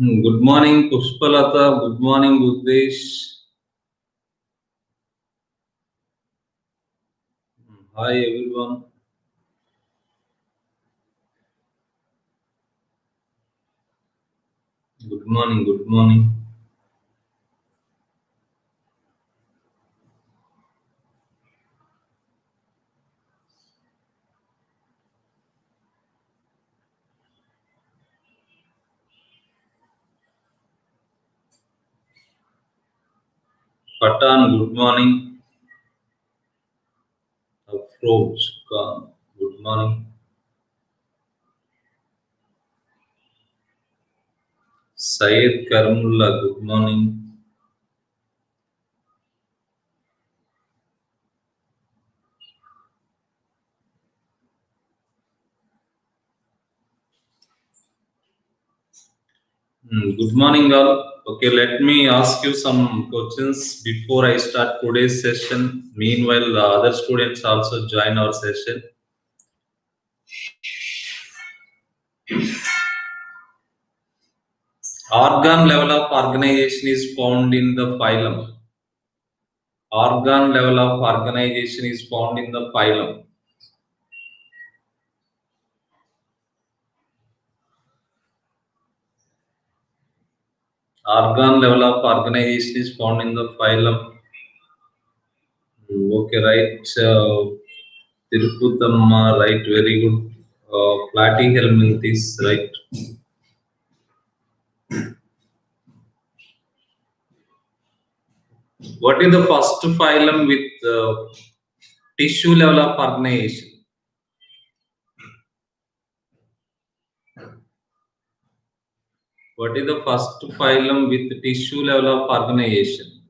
Good morning, Pushpalata. Good morning, Buddesh. Hi, everyone. Good morning. Good morning. Patan, good morning. Afroz Khan, good morning. Syed Karamullah, good morning. Good morning, all. Okay, let me ask you some questions before I start today's session. Meanwhile, the other students also join our session. Organ level of organization is found in the phylum. Organ level of organization is found in the phylum. Organ level of organization is found in the phylum. Okay, right. Tiruputhamma, right, very good. Platyhelminthes, right. What is the first phylum with tissue level of organization? What is the first phylum with tissue level of organization?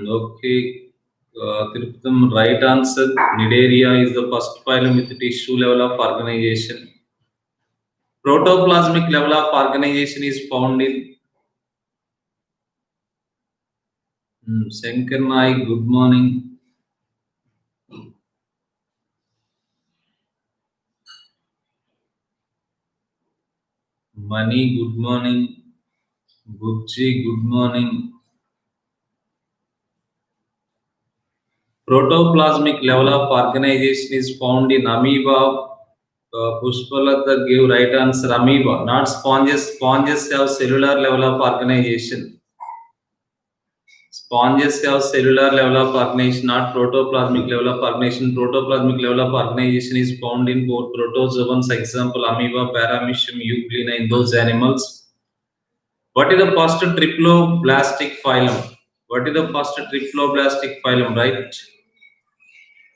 Okay, Tirupatham, right answer. Nidaria is the first phylum with tissue level of organization. Protoplasmic level of organization is found in Shankar Naik, good morning. Mani, good morning. Gucci, good morning. Protoplasmic level of organization is found in amoeba. Pushpalata gave right answer, amoeba, not sponges. Sponges have cellular level of organization. Sponges have cellular level of organization, not protoplasmic level of organization. Protoplasmic level of organization is found in both protozoans, example amoeba, paramecium, euglena in those animals. What is the first triploblastic phylum? What is the first triploblastic phylum, right?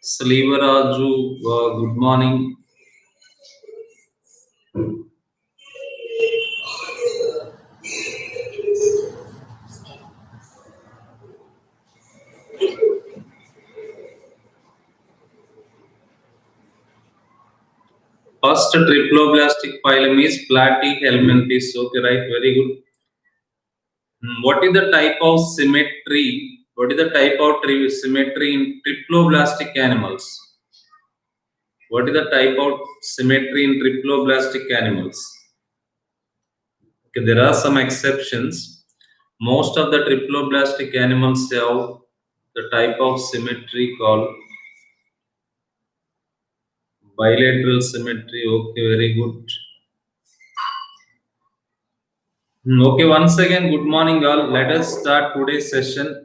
Slivaraju, good morning. First triploblastic phylum is Platyhelminthes. Okay, right, very good. What is the type of symmetry? What is the type of symmetry in triploblastic animals? What is the type of symmetry in triploblastic animals? Okay, there are some exceptions. Most of the triploblastic animals have the type of symmetry called bilateral symmetry. Okay, very good. Okay, once again, good morning, all. Let us start today's session.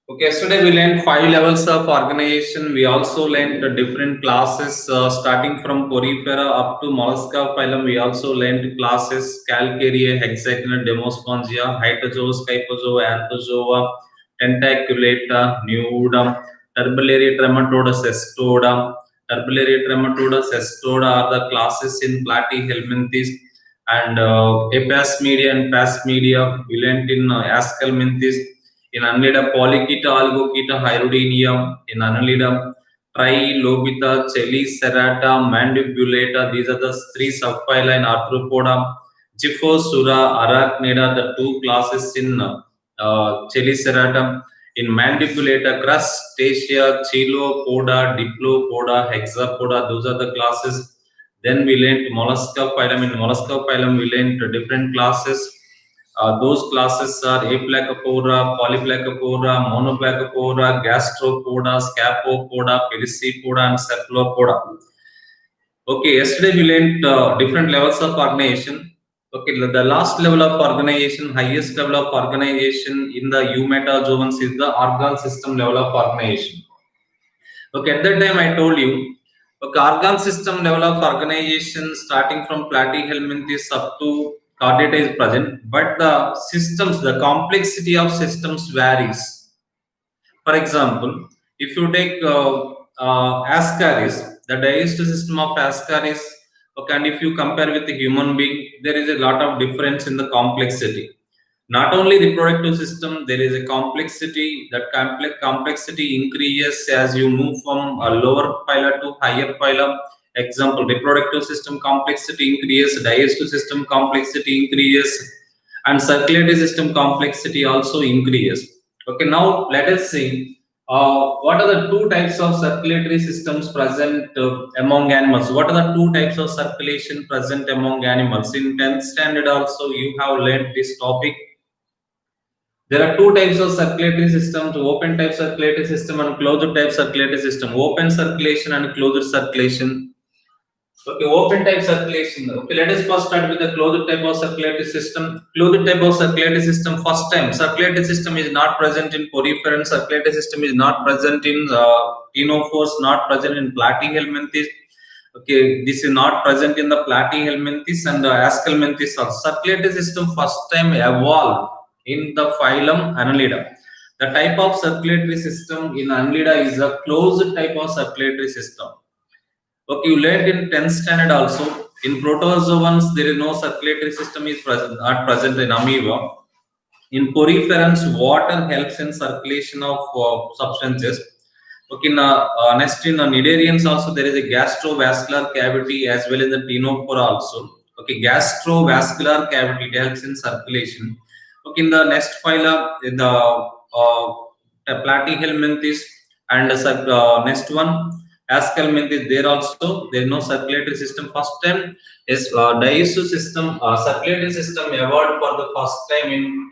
Okay, yesterday we learned 5 levels of organization. We also learned the different classes starting from Porifera up to Mollusca phylum. We also learned classes Calcarea, Hexagonal, Demospongia, Hytozoa, Scyphozoa, Anthozoa, Tentaculata, Nudum, Turbularia trematoda, Cestoda. Turbularia trematoda, Cestoda are the classes in Platyhelminthes, and Apasmedia and Pasmedia we learned in Ascalminthes. In Annelida, Polychaeta, Oligochaeta, Hyrodinia. In Annelida, Trilobita, Chelicerata, Mandibulata. These are the 3 subphyla in Arthropoda. Gyphosura, Arachnida, the 2 classes in Chelicerata. In Mandibulata, Crustacea, Chilopoda, Diplopoda, Hexapoda. Those are the classes. Then we learned mollusca phylum. In mollusca phylum, we learned different classes. Those classes are Aplacopoda, Polyplacopoda, Monoplacopoda, Gastropoda, Scapopoda, Pelecypoda, and Cephalopoda. Okay, yesterday we learned different levels of organization. Okay, the last level of organization, highest level of organization in the eumetazoans is the organ system level of organization. Okay, at that time I told you, okay, organ system level of organization starting from platyhelminthes up to chordata is present, but the systems, the complexity of systems varies. For example, if you take Ascaris, the digestive system of Ascaris, okay, and if you compare with the human being, there is a lot of difference in the complexity. Not only reproductive system, there is a complexity. That complexity increases as you move from a lower phyla to higher phyla. Example: reproductive system complexity increases, digestive system complexity increases, and circulatory system complexity also increases. Okay, now let us see what are the two types of circulatory systems present among animals. What are the two types of circulation present among animals? In 10th standard also you have learned this topic. There are two types of circulatory systems: open type circulatory system and closed type circulatory system. Open circulation and closed circulation. Okay, open type circulation. Okay, let us first start with the closed type of circulatory system. Closed type of circulatory system, first time, circulatory system is not present in poriferan, circulatory system is not present in ctenophores, not present in platyhelminthes. Okay, this is not present in the platyhelminthes and ascalmenthes. Circulatory system first time evolved in the phylum Annelida. The type of circulatory system in Annelida is a closed type of circulatory system. Okay, you learned in 10th standard also. In protozoans, there is no circulatory system is present, not present in amoeba. In poriferans, water helps in circulation of substances. Okay, next in nidarians also there is a gastrovascular cavity as well as the ctenophore also. Okay, gastrovascular cavity, it helps in circulation. Okay, in the next phyla, in the platyhelminthes and next one Ascalmenthes, there also there is no circulatory system. First time is digestive system, circulatory system evolved for the first time in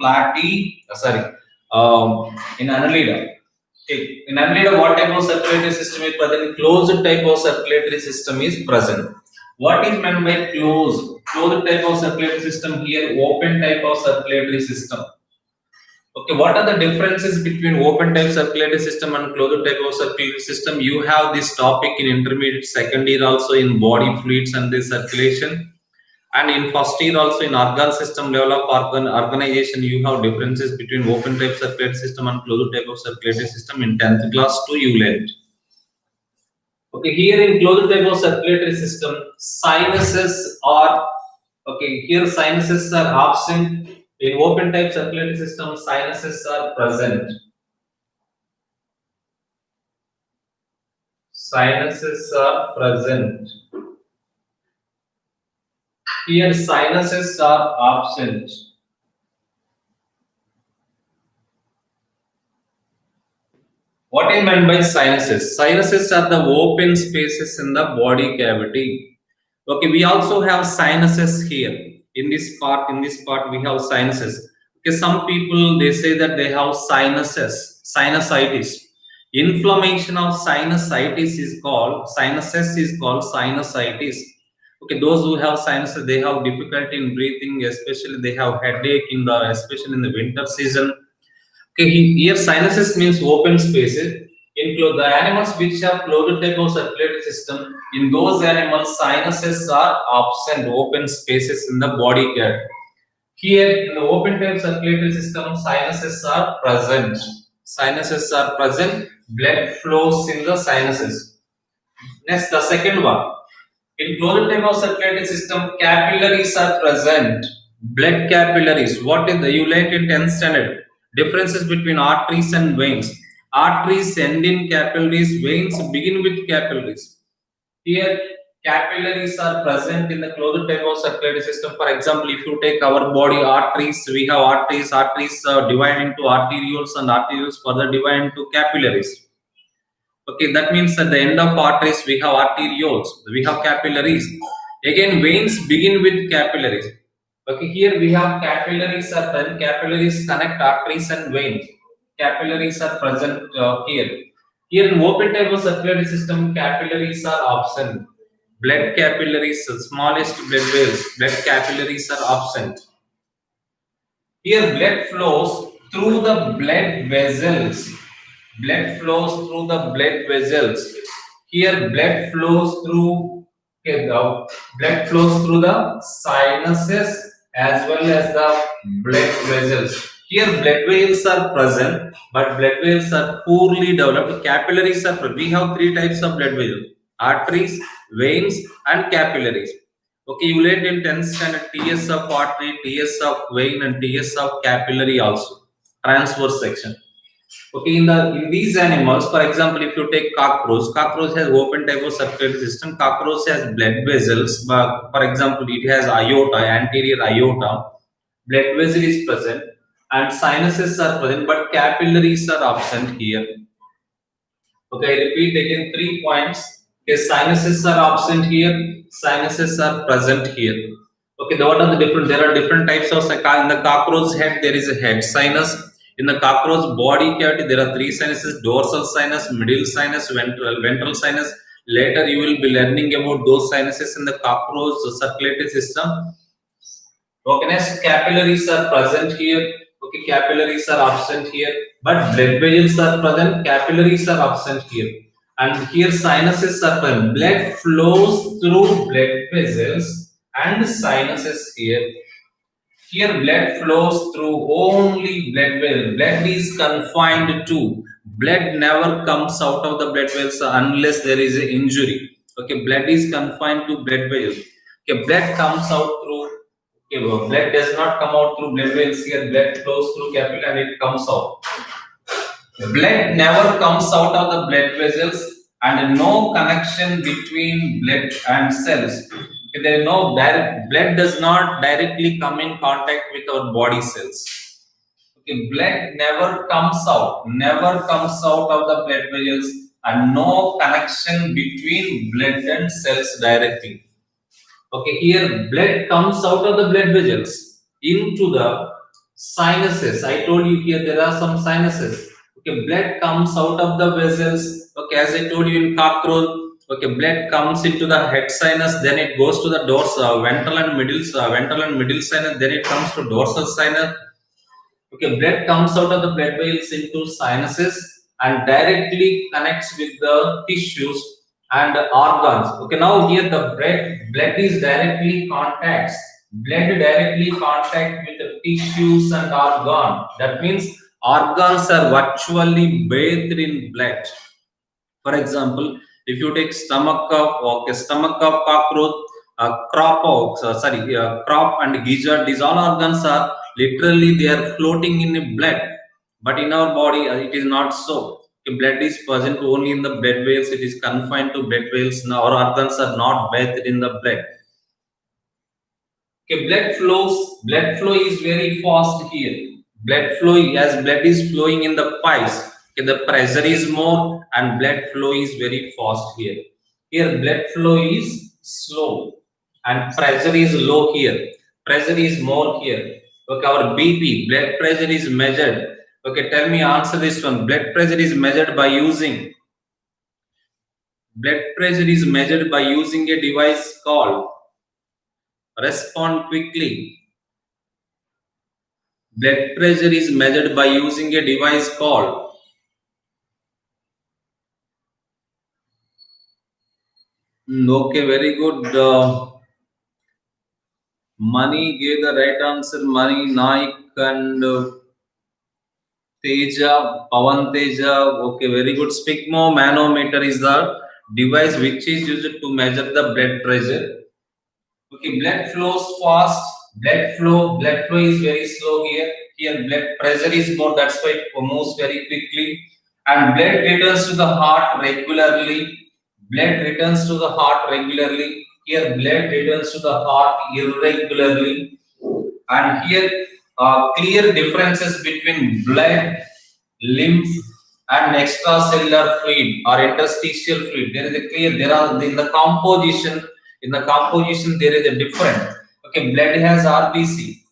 in Annelida. Okay. In Annelida, what type of circulatory system is present? Closed type of circulatory system is present. What is meant by closed? Closed type of circulatory system here, open type of circulatory system. Okay, what are the differences between open type circulatory system and closed type of circulatory system? You have this topic in intermediate second year also in body fluids and the circulation. And in first year also in organ system level of organization, you have differences between open type circulatory system and closed type of circulatory system. In 10th class too you learned. Okay, here in closed type of circulatory system, sinuses are, okay, here sinuses are absent. In open type circulatory system, sinuses are present. Sinuses are present. Here sinuses are absent. What is meant by sinuses? Sinuses are the open spaces in the body cavity. Okay, we also have sinuses here. In this part we have sinuses. Okay, some people they say that they have sinusitis. Inflammation of sinusitis is called sinusitis. Okay, those who have sinuses, they have difficulty in breathing, especially they have headache especially in the winter season. Okay, here sinuses means open spaces. Include the animals which have closed type of circulatory system. In those animals, sinuses are absent, open spaces in the body cavity. Here in the open type circulatory system, sinuses are present. Sinuses are present. Blood flows in the sinuses. Next, the second one. In closed type of circulatory system, capillaries are present. Blood capillaries. What is the you learned in 10th standard? Differences between arteries and veins. Arteries end in capillaries, veins begin with capillaries. Here, capillaries are present in the closed type of circulatory system. For example, if you take our body arteries, we have arteries. Arteries divide into arterioles and arterioles further divide into capillaries. Okay, that means at the end of arteries we have arterioles, we have capillaries. Again, veins begin with capillaries. Okay, here we have capillaries are present. Capillaries connect arteries and veins. Capillaries are present here. Here in open type of circulatory system, capillaries are absent. Blood capillaries, smallest blood vessels, blood capillaries are absent. Here blood flows through the blood vessels. Blood flows through the blood vessels. Here blood flows through, okay, the blood flows through the sinuses as well as the blood vessels. Here blood vessels are present, but blood vessels are poorly developed. Capillaries are present. We have three types of blood vessels: arteries, veins, and capillaries. Okay, you learned in 10th standard TS of artery, TS of vein, and TS of capillary also. Transverse section. Okay, in these animals, for example, if you take cockroach has open type of circulatory system. Cockroach has blood vessels, but for example, it has aorta, anterior aorta. Blood vessel is present, and sinuses are present, but capillaries are absent here. Okay, I repeat again 3 points. Okay, sinuses are absent here, sinuses are present here. Okay, what are the different? There are different types of in the cockroach head. There is a head sinus. In the cockroach body cavity, there are three sinuses: dorsal sinus, middle sinus, ventral sinus. Later, you will be learning about those sinuses in the cockroach circulatory system. Okay, next capillaries are present here. Okay, capillaries are absent here, but blood vessels are present. Capillaries are absent here, and here sinuses are present. Blood flows through blood vessels and sinuses here. Here blood flows through only blood vessel. Blood is confined to. Blood never comes out of the blood vessels unless there is an injury. Okay, blood is confined to blood vessels. Okay, blood comes out through. Okay, well, blood does not come out through blood vessels here. Blood flows through capillary and it comes out. Blood never comes out of the blood vessels and no connection between blood and cells. There is no direct, blood does not directly come in contact with our body cells. Okay, blood never comes out of the blood vessels and no connection between blood and cells directly. Okay, here blood comes out of the blood vessels into the sinuses. I told you here there are some sinuses. Okay, blood comes out of the vessels. Okay, as I told you in cockroach. Okay, blood comes into the head sinus, then it goes to the dorsal, ventral and middle sinus, then it comes to dorsal sinus. Okay, blood comes out of the blood vessels into sinuses and directly connects with the tissues and organs. Okay, now here the blood is directly contacts. Blood directly contact with the tissues and organ. That means organs are virtually bathed in blood. For example, if you take stomach of cockroach, crop and gizzard, these all organs are literally they are floating in blood. But in our body, it is not so. The blood is present only in the blood vessels. It is confined to blood vessels. Now our organs are not bathed in the blood. Okay, blood flow is very fast here. As blood is flowing in the pipes, okay, the pressure is more and blood flow is very fast here. Here blood flow is slow and pressure is low here. Pressure is more here. Okay, our BP, blood pressure is measured. Okay, tell me, answer this one. Blood pressure is measured by using a device called respond quickly. Blood pressure is measured by using a device called okay, very good. Mani gave the right answer. Mani, Naik, and Teja, Pavan Teja. Okay, very good. Sphygmomanometer is the device which is used to measure the blood pressure. Okay, blood flows fast. Blood flow is very slow here. Here, blood pressure is more. That's why it moves very quickly. And blood returns to the heart regularly. Here, blood returns to the heart irregularly. And here, clear differences between blood, lymph, and extracellular fluid or interstitial fluid. There is a clear, there are in the composition, there is a different. Okay, blood has RBC,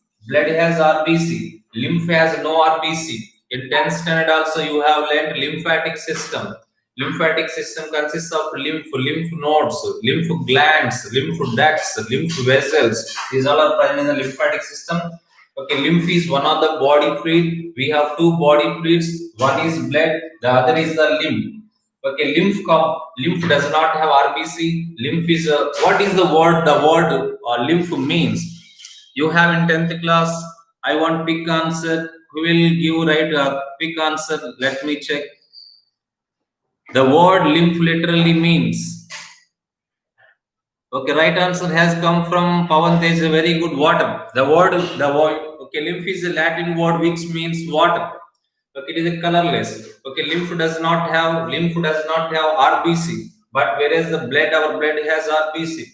lymph has no RBC. In 10th standard also you have learned lymphatic system. Lymphatic system consists of lymph nodes, lymph glands, lymph ducts, lymph vessels. These all are present in the lymphatic system. Okay, lymph is one of the body fluid. We have two body fluids. One is blood, the other is the lymph. Okay, lymph does not have RBC. Lymph is what is the word? The word lymph means. You have in 10th class. I want quick answer. Who will give right quick answer? Let me check. The word lymph literally means. Okay, right answer has come from Pawan. There is a very good water. The word. Okay, lymph is a Latin word which means water. Okay, it is a colorless. Okay, lymph does not have RBC, but whereas the blood, our blood has RBC.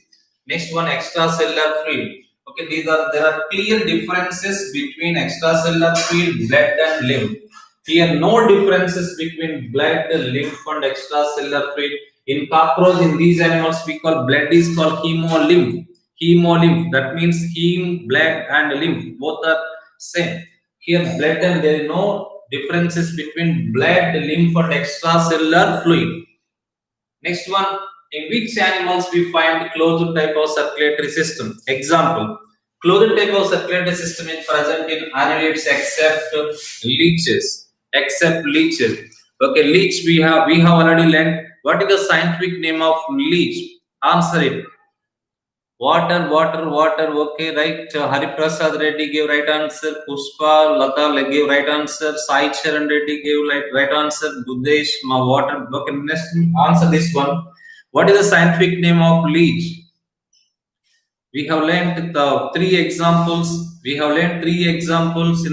Next one, extracellular fluid. Okay, there are clear differences between extracellular fluid, blood and lymph. Here, no differences between blood, lymph, and extracellular fluid. In cockroach, in these animals, we call blood is called hemolymph. Hemolymph. That means heme, blood, and lymph. Both are same. Here, blood and there is no differences between blood, lymph, and extracellular fluid. Next one, in which animals we find closed type of circulatory system? Example, closed type of circulatory system is present in annelids except leeches. Okay, leech we have already learned. What is the scientific name of leech? Answer it. Water. Okay, right. Hari Prasad Reddy gave right answer. Pushpa Lata gave right answer. Sai Charan Reddy gave right answer. Budesh water. Okay, next answer this one. What is the scientific name of leech? We have learned the three examples. In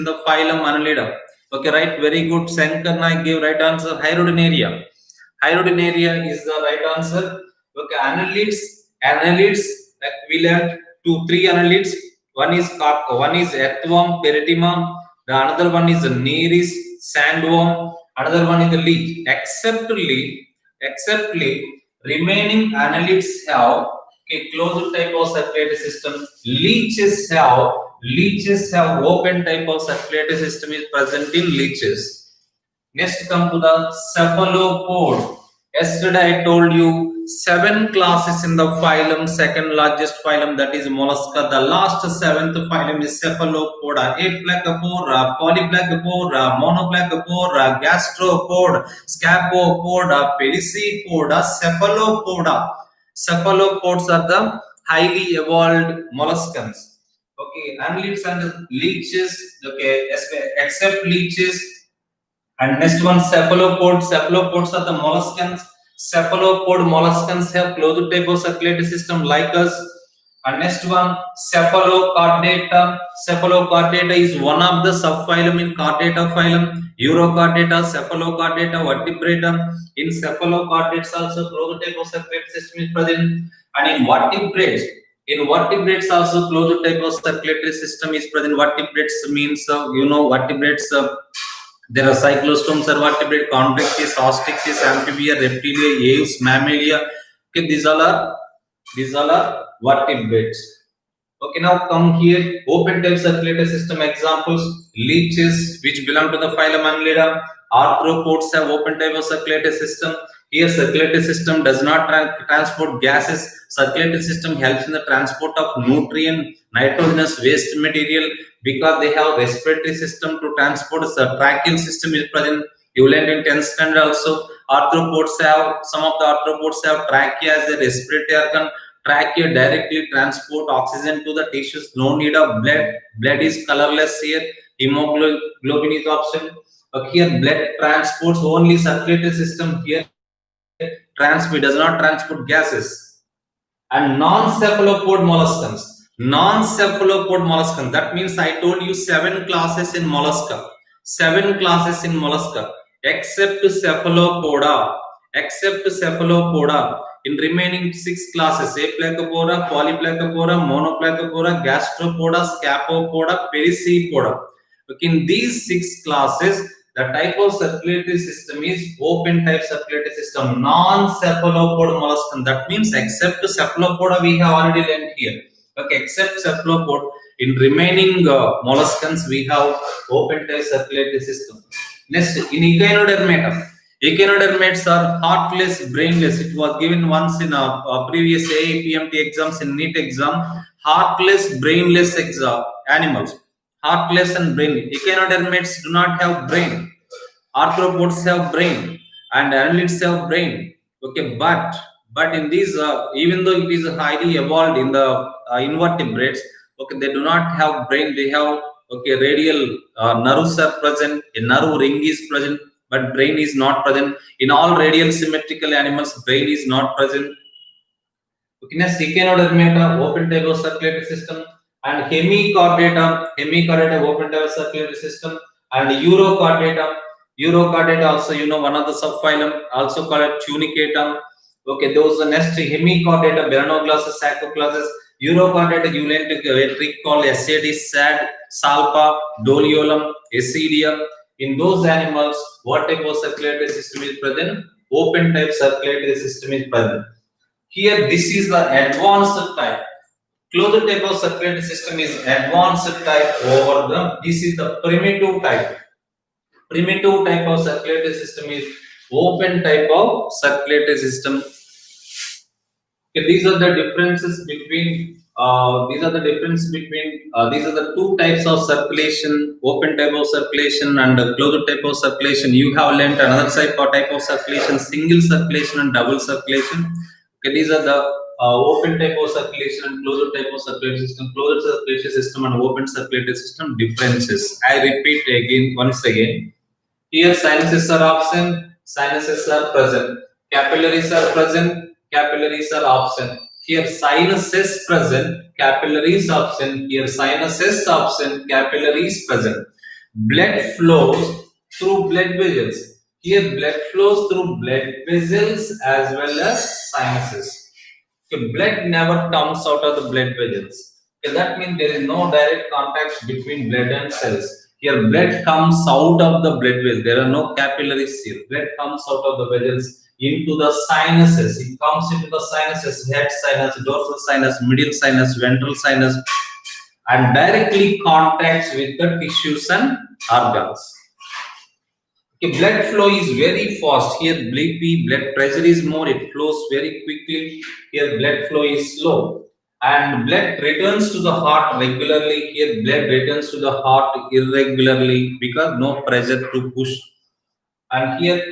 the phylum Annelida. Okay, right. Very good. Shankar Naik gave right answer. Hydrodinaria. Hydrodinaria is the right answer. Okay, annelids. Like we learned three annelids. One is earthworm, peritima. The another one is nereis, sandworm. Another one is the leech. Except remaining annelids have a closed type of circulatory system. Leeches have open type of circulatory system is present in leeches. Next come to the cephalopod. Yesterday I told you 7 classes in the phylum, second largest phylum, that is mollusca. The last 7th phylum is cephalopoda. Aplacopoda, polyplacopoda, monoplacopoda, gastropoda, scapopoda, perisepoda, cephalopoda. Cephalopods are the highly evolved molluscans. Okay, annelids and leeches. Okay, except leeches. And next one, cephalopods. Cephalopods are the molluscans. Cephalopod molluscans have closed type of circulatory system like us. And next one, cephalochordata. Cephalochordata is one of the subphylum in chordata phylum. Urochordata, cephalochordata, vertebrata. In cephalochordates also closed type of circulatory system is present. And in vertebrates also closed type of circulatory system is present. Vertebrates means vertebrates. There are cyclostomes, vertebrate, chondrichthyes, osteichthyes, amphibia, reptilia, aves, mammalia. Okay, these all are vertebrates. Okay, now come here. Open type circulatory system examples: leeches, which belong to the phylum Annelida. Arthropods have open type of circulatory system. Here, circulatory system does not transport gases. Circulatory system helps in the transport of nutrient, nitrogenous waste material, because they have respiratory system to transport. The tracheal system is present. You learned in 10th standard also. Some of the arthropods have trachea as a respiratory organ. Trachea directly transport oxygen to the tissues. No need of blood. Blood is colorless here. Hemoglobin is option. Okay, here blood transports only circulatory system. Here does not transport gases. And non-cephalopod molluscans. That means I told you 7 classes in mollusca. Except cephalopoda. In remaining 6 classes, Aplacopoda, Polyplacopoda, Monoplacopoda, Gastropoda, Scapopoda, Perisepoda. Okay, in these 6 classes, The type of circulatory system is open type circulatory system, non-cephalopod molluscan. That means except cephalopoda we have already learned here. Okay, except cephalopod, in remaining molluscans we have open type circulatory system. Next, in echinodermata. Echinodermates are heartless, brainless. It was given once in a previous AAPMT exams in NEET exam. Heartless, brainless animals. Heartless and brain. Echinodermates do not have brain. Arthropods have brain, and annelids have brain. Okay, but in these, even though it is highly evolved in the invertebrates, okay, they do not have brain. They have, okay, radial nerves are present. A nerve ring is present, but brain is not present. In all radial symmetrical animals, brain is not present. Okay, next, echinodermata, open type of circulatory system, and hemichordata, open type of circulatory system, and Urochordata also, one of the subphylum, also called tunicata. Okay, those are next, hemichordata, Beranoglossus, Sacoclassus, Urochordata, you learn to trick called SAD, SAD, Salpa, Doliolum, Acidia. In those animals, what type of circulatory system is present? Open type circulatory system is present. Here, this is the advanced type. Closed type of circulatory system is advanced type over the. This is the primitive type. Primitive type of circulatory system is open type of circulatory system. Okay, these are the differences between. These are the two types of circulation: open type of circulation and closed type of circulation. You have learned another type of circulation: single circulation and double circulation. Okay, these are the open type of circulation and closed type of circulation system. Closed circulation system and open circulatory system differences. I repeat again, once again. Here sinuses are absent, sinuses are present. Capillaries are present, capillaries are absent. Here sinuses present, capillaries absent. Here sinuses absent, capillaries present. Blood flows through blood vessels. Here blood flows through blood vessels as well as sinuses. Okay, blood never comes out of the blood vessels. Okay, that means there is no direct contact between blood and cells. Here, blood comes out of the blood vessels. There are no capillaries here. Blood comes out of the vessels into the sinuses. It comes into the sinuses, head sinus, dorsal sinus, middle sinus, ventral sinus, and directly contacts with the tissues and organs. Okay, blood flow is very fast. Here, blood pressure is more. It flows very quickly. Here, blood flow is slow. And blood returns to the heart regularly. Here, blood returns to the heart irregularly because no pressure to push. And here,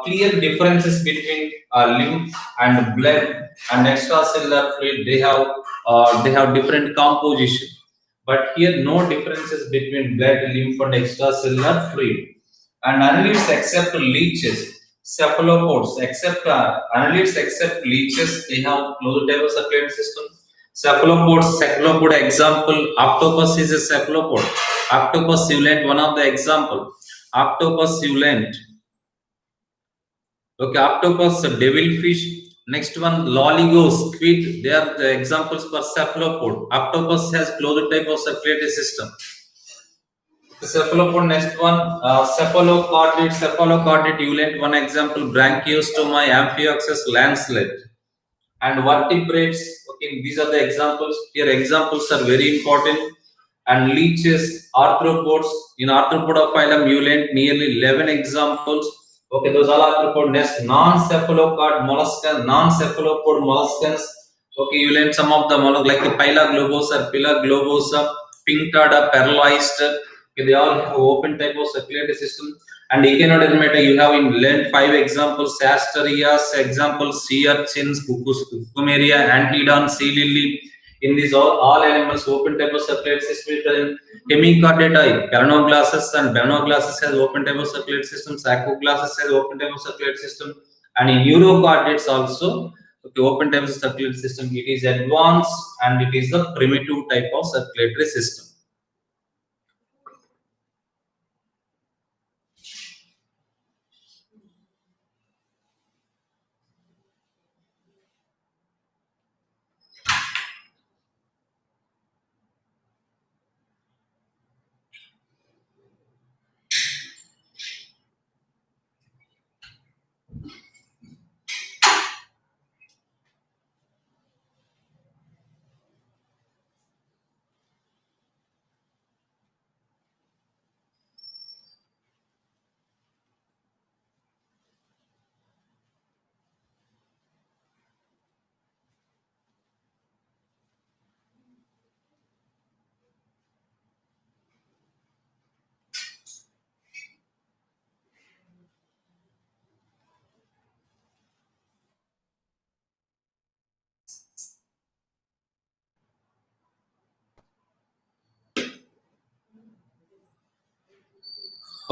clear differences between lymph and blood and extracellular fluid. They have different composition. But here, no differences between blood, lymph, and extracellular fluid. And annelids except leeches, cephalopods except annelids except leeches, they have closed type of circulatory system. Cephalopod example, octopus is a cephalopod. Octopus ulent, one of the example. Octopus ulent. Okay, octopus, devilfish. Next one, loligo, squid. They are the examples for cephalopod. Octopus has closed type of circulatory system. Cephalopod, next one, cephalochordate ulent, one example, branchiostoma, amphioxus, lancelet. And vertebrates, okay, these are the examples. Here examples are very important. And leeches, arthropods, in arthropoda phylum ulent, nearly 11 examples. Okay, those are arthropod. Next, non-cephalopod molluscans. Okay, you learn some of the like Pila globosa, Pila globosa, Pinctada, paralyzed. Okay, they all have open type of circulatory system. And echinodermata, you have in learned 5 examples: Ascariasis, examples, sea urchins, Cucumeria, Antedon, sea lily. In these all animals, open type of circulatory system is present. Hemichordata, Beranoglossus and Beranoglossus has open type of circulatory system. Sacoclassus has open type of circulatory system. And in Urochordates also, okay, open type of circulatory system. It is advanced and it is the primitive type of circulatory system.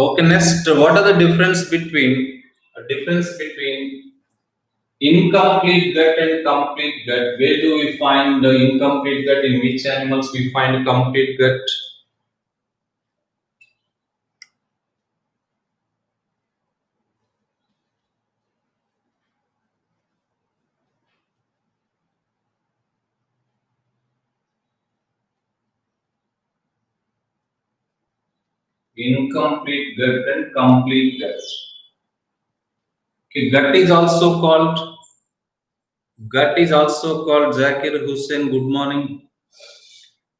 Okay, next, what are the difference between incomplete gut and complete gut? Where do we find the incomplete gut? In which animals we find complete gut? Incomplete gut and complete gut. Okay, gut is also called Zakir Hussain. Good morning.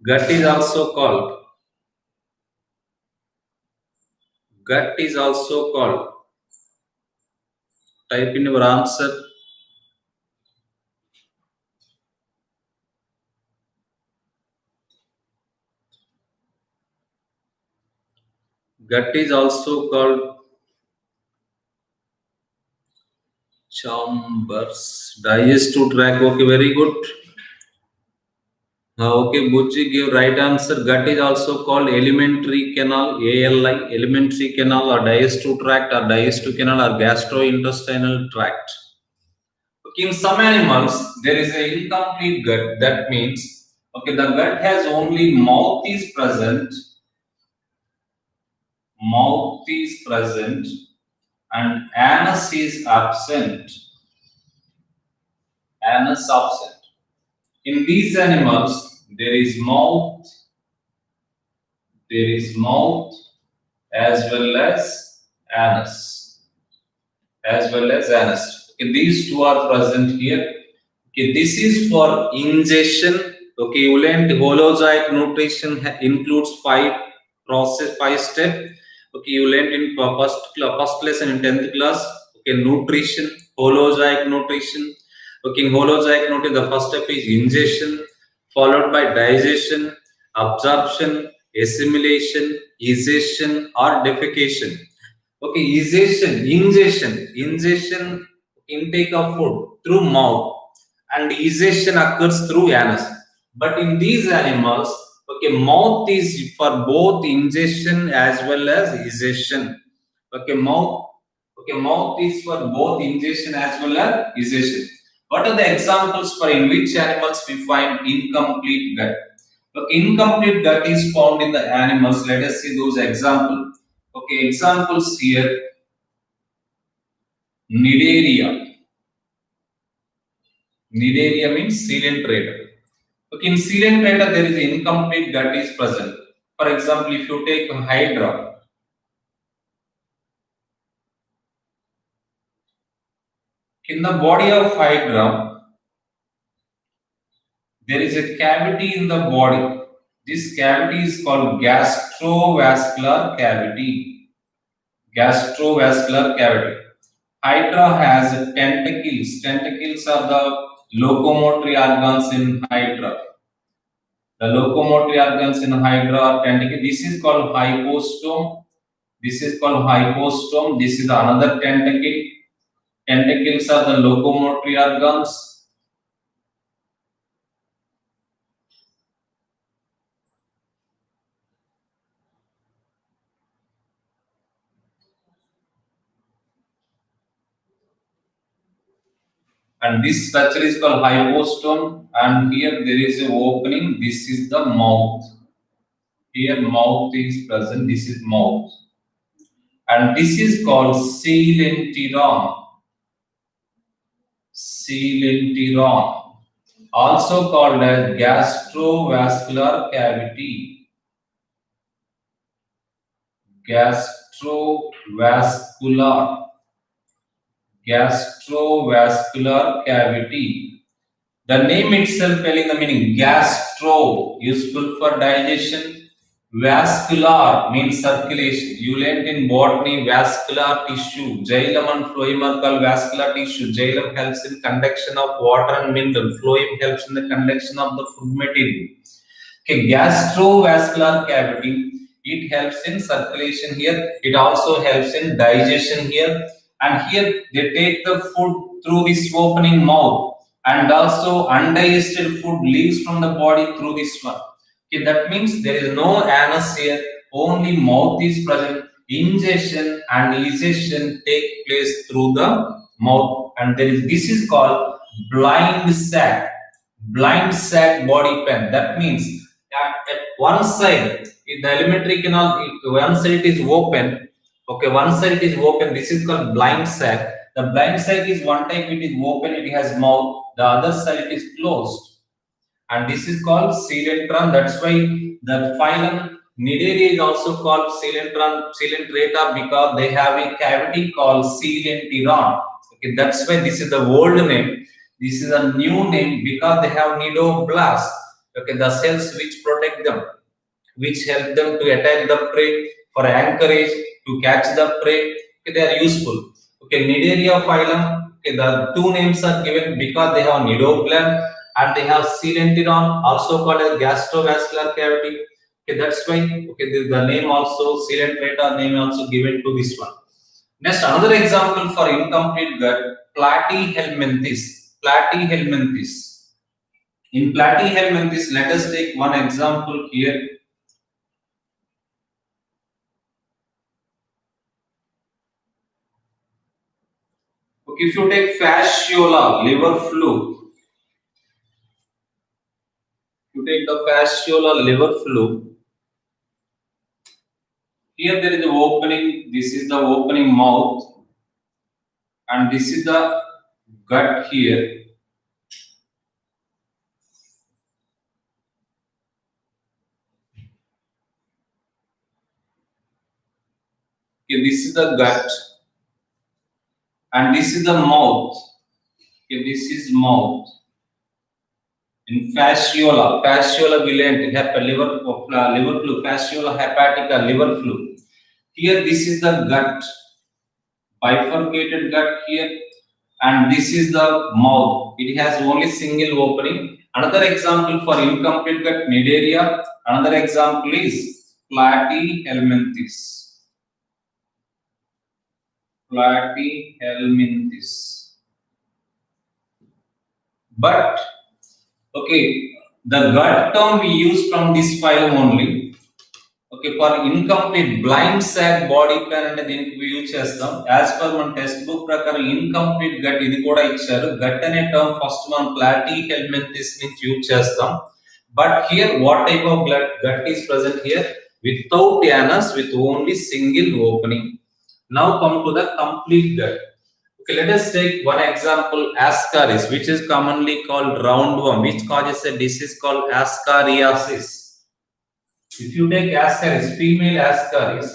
Gut is also called gut is also called. Type in your answer. Gut is also called chambers. Digestive tract. Okay, very good. Okay, Bujji give right answer. Gut is also called alimentary canal, ALI, alimentary canal or digestive tract or digestive canal or gastrointestinal tract. Okay, in some animals, there is an incomplete gut. That means, okay, the gut has only mouth is present, and anus is absent. Anus absent. In these animals, there is mouth as well as anus, Okay, these two are present here. Okay, this is for ingestion. Okay, you learned holozoic nutrition includes five step. Okay, you learned in first class and in 10th class. Okay, nutrition, holozoic nutrition. Okay, in holozoic nutrition, the first step is ingestion, followed by digestion, absorption, assimilation, egestion, or defecation. Okay, ingestion, intake of food through mouth, and egestion occurs through anus. But in these animals, okay, mouth is for both ingestion as well as egestion. Okay, mouth is for both ingestion as well as egestion. What are the examples for in which animals we find incomplete gut? Okay, incomplete gut is found in the animals. Let us see those examples. Okay, examples here. Nidaria. Nidaria means coelenterata. Okay, in coelenterata there is incomplete gut is present. For example, if you take Hydra, in the body of Hydra, there is a cavity in the body. This cavity is called gastrovascular cavity. Gastrovascular cavity. Hydra has tentacles. Tentacles are the locomotory organs in Hydra. The locomotory organs in Hydra are tentacle. This is called hypostome. This is another tentacle. Tentacles are the locomotory organs. And this structure is called hypostome. And here there is an opening. This is the mouth. Here mouth is present. This is mouth. And this is called coelenteron. Coelenteron. Also called as gastrovascular cavity. Gastrovascular cavity. The name itself telling the meaning. Gastro, useful for digestion. Vascular means circulation. You learnt in botany vascular tissue. Xylem and phloem are called vascular tissue. Xylem helps in conduction of water and mineral. Phloem helps in the conduction of the food material. Okay, gastrovascular cavity, it helps in circulation here. It also helps in digestion here. And here they take the food through this opening mouth, and also undigested food leaves from the body through this one. Okay, that means there is no anus here, only mouth is present. ingestion and egestion take place through the mouth, and this is called blind sac body pen. That means at one side, if the alimentary canal, if one side is open, okay, one side is open, this is called blind sac. The blind sac is one type, it is open, it has mouth, the other side is closed, and this is called coelentron. That's why the phylum Nidaria is also called coelenterata, because they have a cavity called coelenteron. Okay, that's why this is the old name. This is a new name because they have nidoblast. Okay, the cells which protect them, which help them to attack the prey, for anchorage, to catch the prey. Okay, they are useful. Okay, Nidaria phylum. Okay, the two names are given because they have nidoblast and they have coelenteron, also called as gastrovascular cavity. Okay, that's why, okay, the name also coelenterata name also given to this one. Next, another example for incomplete gut, platyhelminthes. Platyhelminthes. In platyhelminthes, let us take one example here. Okay, if you take fasciola, liver fluke, you take the fasciola liver fluke. Here there is the opening, this is the opening mouth, and this is the gut here. Okay, this is the gut, and this is the mouth. Okay, this is mouth. In fasciola gland, liver fluke, fasciola hepatica, liver fluke. Here this is the gut, bifurcated gut here, and this is the mouth. It has only single opening. Another example for incomplete gut, Nidaria. Another example is platyhelminthes. Platyhelminthes. But okay, the gut term we use from this phylum only. Okay, for incomplete blind sac body plan అంటే దీనికి use చేస్తాం. As per మన textbook ప్రకారం incomplete gut ఇది కూడా ఇచ్చారు. Gut అనే term first మనం platyhelminthes నుంచి యూజ్ చేస్తాం. But here what type of gut is present here? Without anus, with only single opening. Now come to the complete gut. Okay, let us take one example, Ascaris, which is commonly called roundworm, which causes a disease called Ascariasis. If you take Ascaris, female Ascaris,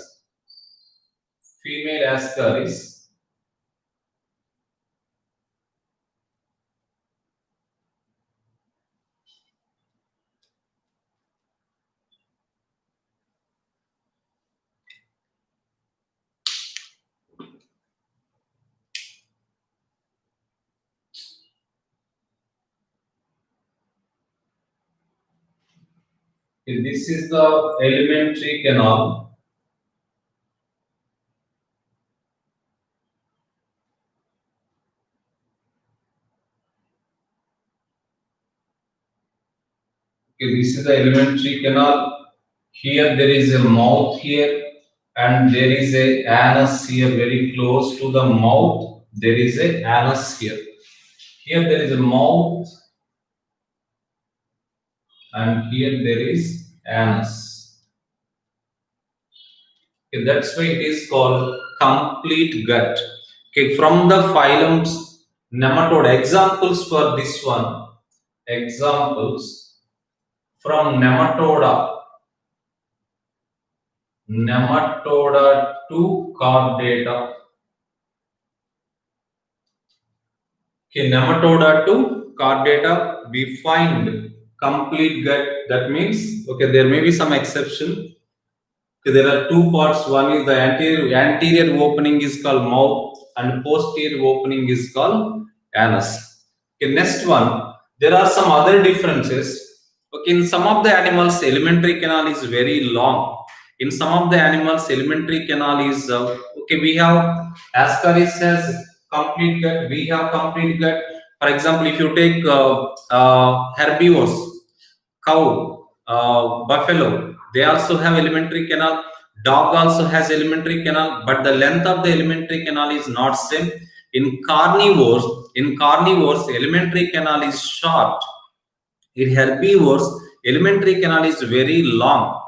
this is the alimentary canal. Okay, this is the alimentary canal. Here there is a mouth here, and there is a anus here, very close to the mouth. There is a anus here. Here there is a mouth, and here there is anus. Okay, that's why it is called complete gut. Okay, from the phylums nematode, examples for this one, examples from nematoda to chordata. Okay, nematoda to chordata, we find complete gut. That means, okay, there may be some exception. Okay, there are two parts. One is the anterior opening is called mouth, and posterior opening is called anus. Okay, next one, there are some other differences. Okay, in some of the animals, alimentary canal is very long. In some of the animals, alimentary canal is okay. We have Ascaris has complete gut. We have complete gut. For example, if you take herbivores, cow, buffalo, they also have alimentary canal. Dog also has alimentary canal, but the length of the alimentary canal is not same. In carnivores, alimentary canal is short. In herbivores, alimentary canal is very long.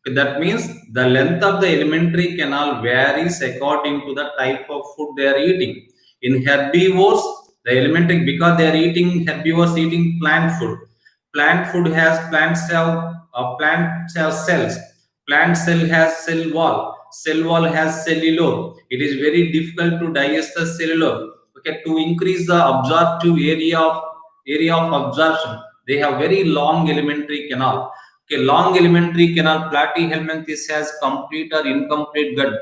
That means the length of the alimentary canal varies according to the type of food they are eating. In herbivores, the elementary, because they are eating, herbivores eating plant food. Plant food has plants have cells. Plant cell has cell wall. Cell wall has cellulose. It is very difficult to digest the cellulose. Okay, to increase the absorptive area of absorption, they have very long alimentary canal. Okay, long alimentary canal. Platyhelminthes has complete or incomplete gut.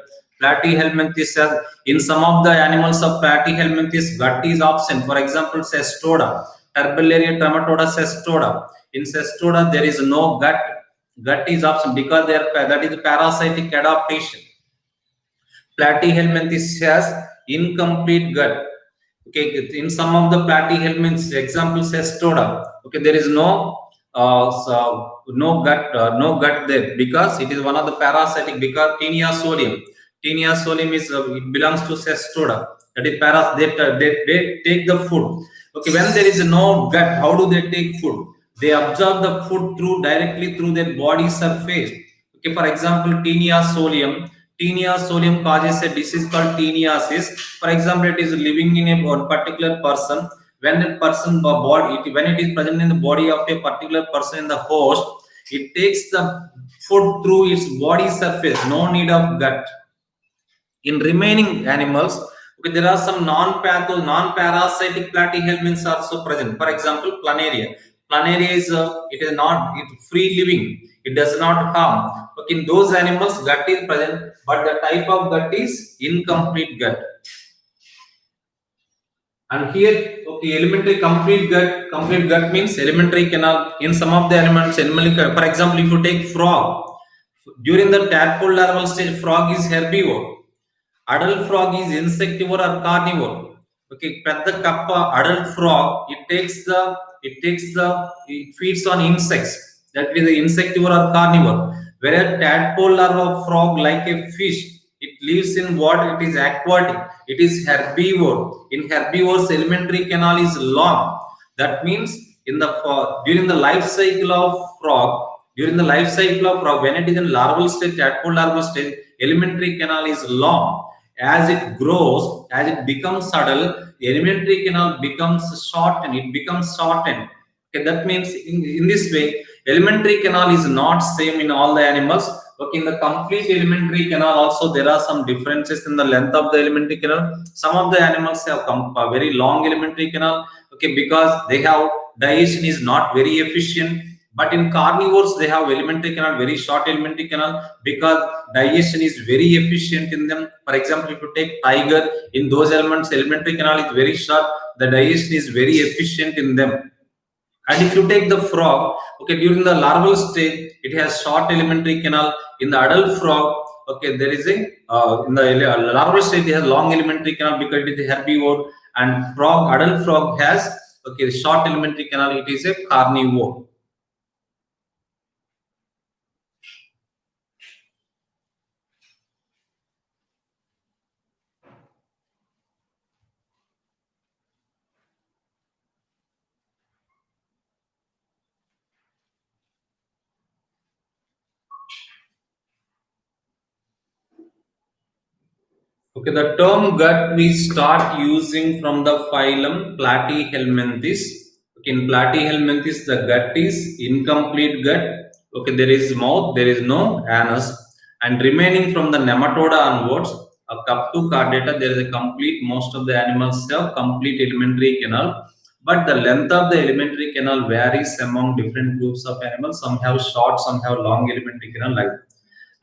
Platyhelminthes has, in some of the animals of Platyhelminthes, gut is absent. For example, Cestoda, Herballaria trematoda cestoda. In cestoda, there is no gut. Gut is absent because that is parasitic adaptation. Platyhelminthes has incomplete gut. Okay, in some of the platyhelminths, example cestoda. Okay, there is no gut there because it is one of the parasitic. Because teniasolium is it belongs to cestoda. That is they take the food. Okay, when there is no gut, how do they take food? They absorb the food directly through their body surface. Okay, for example, Teniasolium causes a disease called teniasis. For example, it is living in a particular person. When a person body, when it is present in the body of a particular person in the host, it takes the food through its body surface. No need of gut. In remaining animals, okay, there are some non-parasitic platyhelminths also present. For example, planaria. Planaria is it is not free living. It does not harm. Okay, in those animals, gut is present, but the type of gut is incomplete gut. And here, okay, elementary complete gut. Complete gut means elementary canal. In some of the animals, for example, if you take frog, during the tadpole larval stage, frog is herbivore. Adult frog is insectivore or carnivore. Okay, the kappa adult frog, it feeds on insects. That is the insectivore or carnivore. Whereas tadpole larva frog, like a fish, it lives in water. It is aquatic. It is herbivore. In herbivores, elementary canal is long. That means during the life cycle of frog, when it is in larval stage, tadpole larval stage, elementary canal is long. As it grows, as it becomes subtle, the elementary canal becomes shortened. It becomes shortened. Okay, that means in this way, elementary canal is not same in all the animals. Okay, in the complete elementary canal also there are some differences in the length of the elementary canal. Some of the animals have a very long elementary canal. Okay, because they have digestion is not very efficient. But in carnivores, they have elementary canal, very short elementary canal, because digestion is very efficient in them. For example, if you take tiger, in those elements, elementary canal is very short. The digestion is very efficient in them. And if you take the frog, okay, during the larval stage, it has short elementary canal. In the adult frog, okay, there is in the larval stage, it has long elementary canal because it is a herbivore. And adult frog has, okay, short elementary canal. It is a carnivore. Okay, the term gut we start using from the phylum Platyhelminthes. Okay, in Platyhelminthes, the gut is incomplete gut. Okay, there is mouth, there is no anus, and remaining from the nematoda onwards, up to chordata, there is a complete. Most of the animals have complete elementary canal, but the length of the elementary canal varies among different groups of animals. Some have short, some have long elementary canal. Like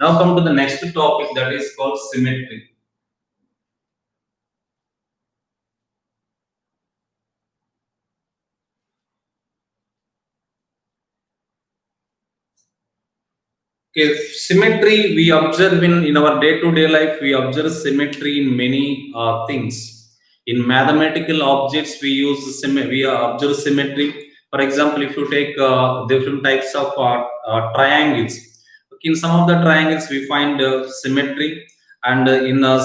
now, come to the next topic, that is called symmetry. Okay, symmetry we observe in our day-to-day life. We observe symmetry in many things. In mathematical objects, we observe symmetry. For example, if you take different types of triangles, In some of the triangles we find symmetry, and in a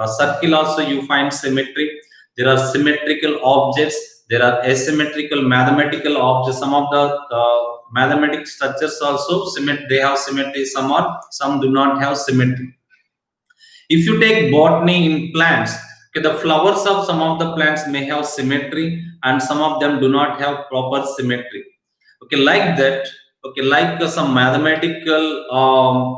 circle also you find symmetry. There are symmetrical objects, there are asymmetrical mathematical objects. Some of the mathematical structures also they have symmetry, some do not have symmetry. If you take botany in plants, okay, the flowers of some of the plants may have symmetry and some of them do not have proper symmetry. Okay, like that. Okay, like some mathematical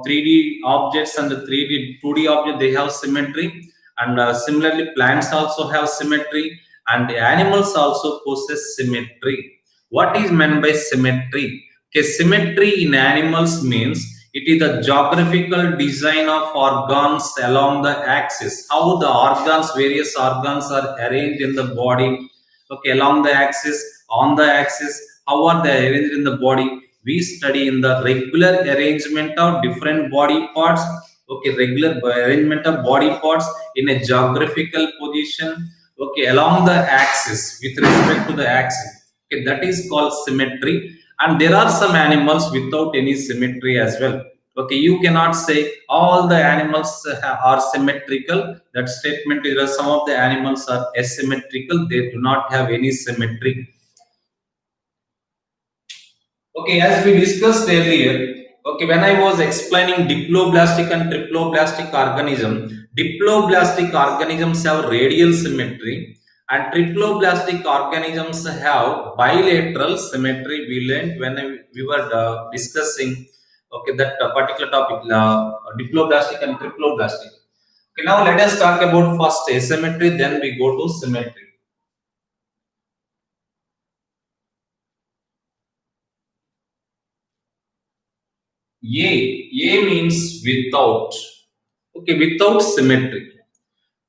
3D objects and the 3D 2D object, they have symmetry, and similarly plants also have symmetry, and the animals also possess symmetry. What is meant by symmetry? Okay, symmetry in animals means it is the geographical design of organs along the axis. How the organs, various organs are arranged in the body. Okay, along the axis, on the axis, how are they arranged in the body? We study in the regular arrangement of different body parts. Okay, regular arrangement of body parts in a geographical position. Okay, along the axis, with respect to the axis. Okay, that is called symmetry. And there are some animals without any symmetry as well. Okay, you cannot say all the animals are symmetrical. That statement is some of the animals are asymmetrical. They do not have any symmetry. Okay, as we discussed earlier, okay, when I was explaining diploblastic and triploblastic organisms have radial symmetry, and triploblastic organisms have bilateral symmetry. We learned when we were discussing, okay, that particular topic, diploblastic and triploblastic. Okay, now let us talk about first asymmetry, then we go to symmetry. A means without. Okay, without symmetry.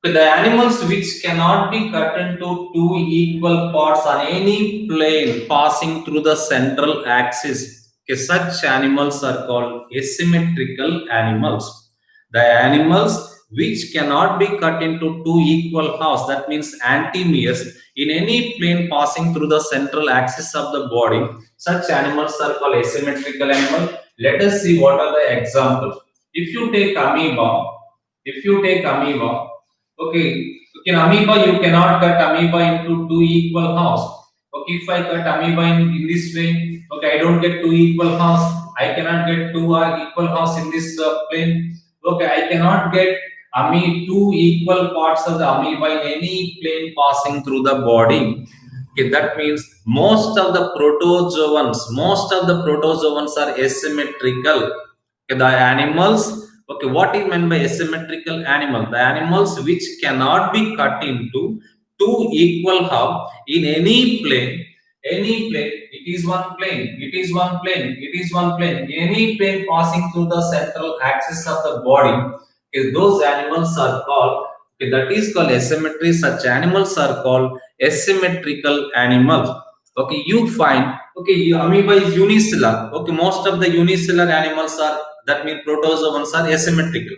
Okay, the animals which cannot be cut into two equal parts on any plane passing through the central axis. Okay, such animals are called asymmetrical animals. The animals which cannot be cut into two equal halves, that means antimeres, in any plane passing through the central axis of the body, such animals are called asymmetrical animals. Let us see what are the examples. If you take amoeba, okay, in amoeba you cannot cut amoeba into two equal halves. Okay, if I cut amoeba in this way, okay, I don't get two equal halves. I cannot get two equal halves in this plane. Okay, I cannot get two equal parts of the amoeba in any plane passing through the body. Okay, that means most of the protozoans are asymmetrical. Okay, the animals. Okay, what is meant by asymmetrical animal? The animals which cannot be cut into two equal half in any plane. Any plane, it is one plane. It is one plane. It is one plane. Any plane passing through the central axis of the body. Okay, those animals are called. Okay, that is called asymmetry. Such animals are called asymmetrical animals. Okay, you find, okay, amoeba is unicellular. Okay, most of the unicellular animals are, that means protozoans are asymmetrical.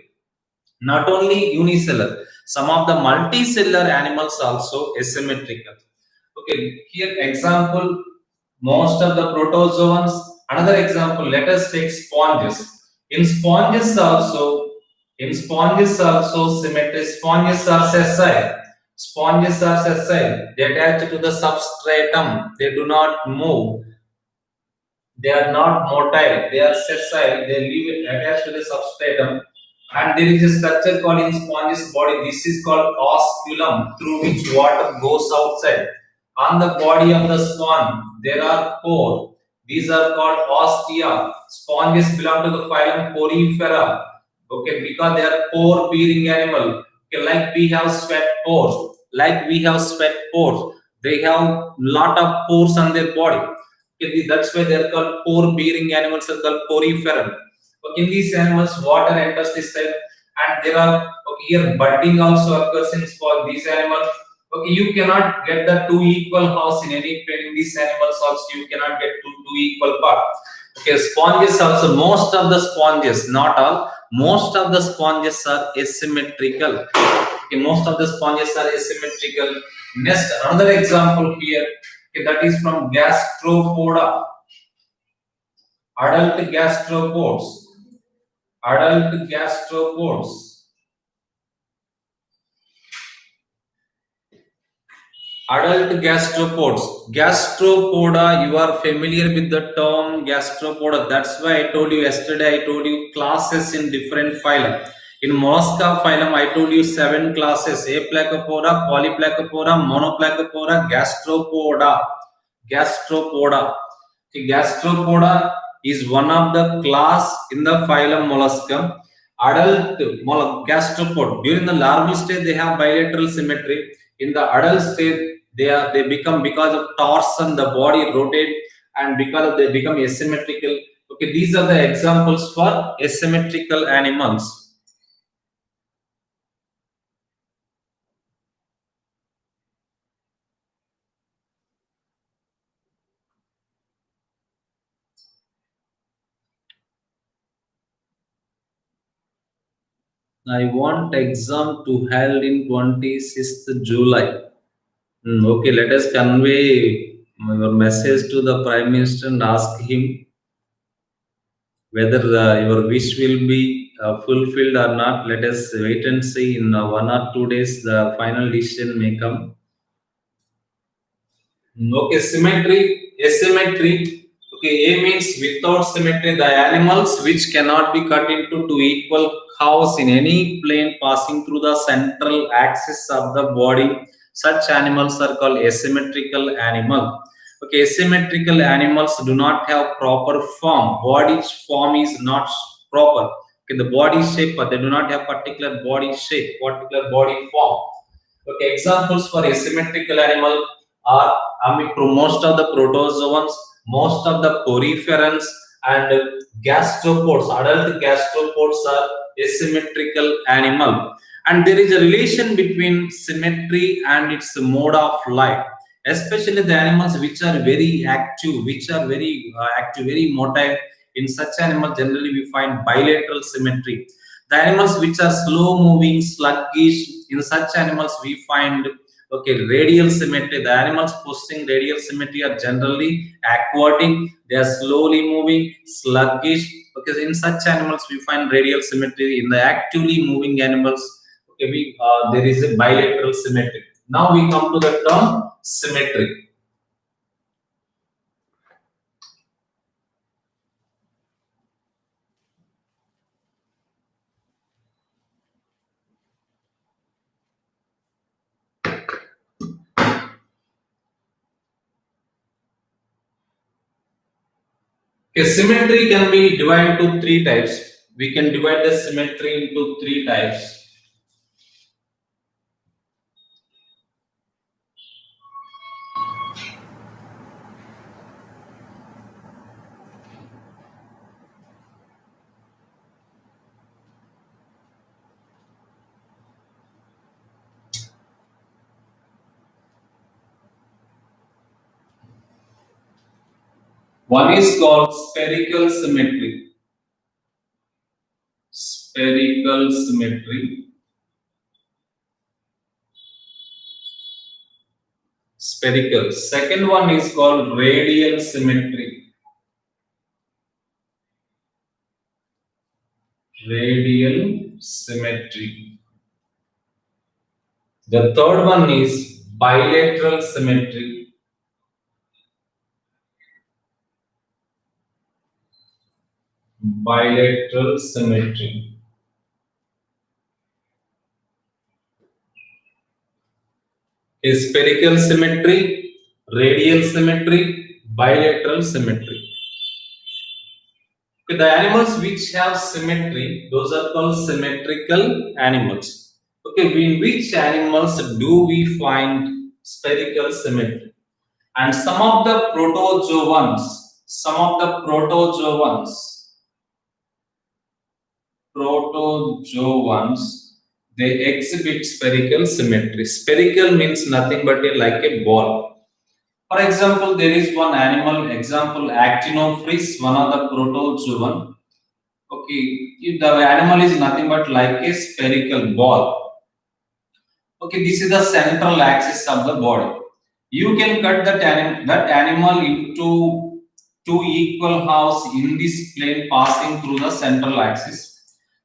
Not only unicellular, some of the multicellular animals also asymmetrical. Okay, here example, most of the protozoans. Another example, let us take sponges. In sponges also, symmetry. Sponges are sessile. They attach to the substratum. They do not move. They are not motile. They are sessile. They live attached to the substratum. And there is a structure called in sponge's body. This is called osculum, through which water goes outside. On the body of the sponge, there are pores. These are called ostia. Sponges belong to the phylum Porifera. Okay, because they are pore-bearing animal. Okay, like we have sweat pores. They have lot of pores on their body. Okay, that's why they are called pore-bearing animals. Are called poriferal. Okay, in these animals, water enters this cell, and there are, okay, here budding also occurs in for these animals. Okay, you cannot get the two equal halves in any plane. In these animals also you cannot get two equal parts. Okay, sponges also, most of the sponges, not all, most of the sponges are asymmetrical. Okay, most of the sponges are asymmetrical. Next, another example here, okay, that is from gastropoda. Adult gastropods. Adult gastropods. Adult gastropods. Gastropoda, you are familiar with the term gastropoda. That's why I told you yesterday, I told you classes in different phylum. In Mollusca phylum, I told you 7 classes: Aplacopoda, Polyplacopoda, Monoplacopoda, Gastropoda. Gastropoda. Okay, gastropoda is one of the class in the phylum Molluscum. Adult gastropod, during the larval stage they have bilateral symmetry. In the adult stage they become, because of torsion the body rotate, and because of they become asymmetrical. Okay, these are the examples for asymmetrical animals. I want exam to held in 26th July. Okay, let us convey your message to the Prime Minister and ask him whether your wish will be fulfilled or not. Let us wait and see. In 1 or 2 days, the final decision may come. Okay, symmetry, asymmetry. Okay, A means without symmetry, the animals which cannot be cut into two equal halves in any plane passing through the central axis of the body. Such animals are called asymmetrical animal. Okay, asymmetrical animals do not have proper form. Body form is not proper. Okay, the body shape, but they do not have particular body shape, particular body form. Okay, examples for asymmetrical animal are most of the protozoans, most of the poriferans, and gastropods. Adult gastropods are asymmetrical animal, and there is a relation between symmetry and its mode of life. Especially the animals which are very active, which are very active, very motile. In such animals, generally we find bilateral symmetry. The animals which are slow moving, sluggish, in such animals we find radial symmetry. The animals possessing radial symmetry are generally aquatic. They are slowly moving, sluggish. Okay, in such animals we find radial symmetry. In the actively moving animals, there is a bilateral symmetry. Now we come to the term symmetry. Okay, symmetry can be divided into three types. We can divide the symmetry into three types. One is called spherical symmetry. Spherical symmetry. Spherical. Second one is called radial symmetry. Radial symmetry. The third one is bilateral symmetry. Bilateral symmetry. Is spherical symmetry, radial symmetry, bilateral symmetry. Okay, the animals which have symmetry, those are called symmetrical animals. Okay, in which animals do we find spherical symmetry? And some of the protozoans, they exhibit spherical symmetry. Spherical means nothing but like a ball. For example, there is one animal, example actinophris, one of the protozoan. Okay, the animal is nothing but like a spherical ball. Okay, this is the central axis of the body. You can cut that animal into two equal halves in this plane passing through the central axis.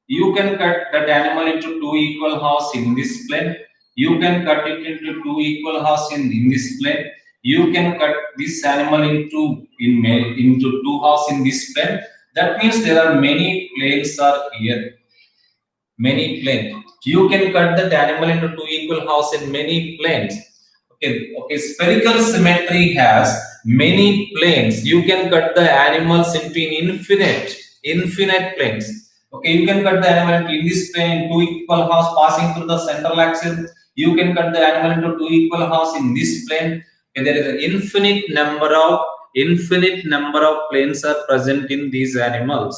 You can cut that animal into two equal halves in this plane. You can cut it into two equal halves in this plane. You can cut this animal into two halves in this plane. That means there are many planes are here. Many planes. You can cut that animal into two equal halves in many planes. Okay. Spherical symmetry has many planes. You can cut the animals into infinite planes. Okay, you can cut the animal in this plane, two equal halves passing through the central axis. You can cut the animal into two equal halves in this plane. Okay, there is an infinite number of planes are present in these animals.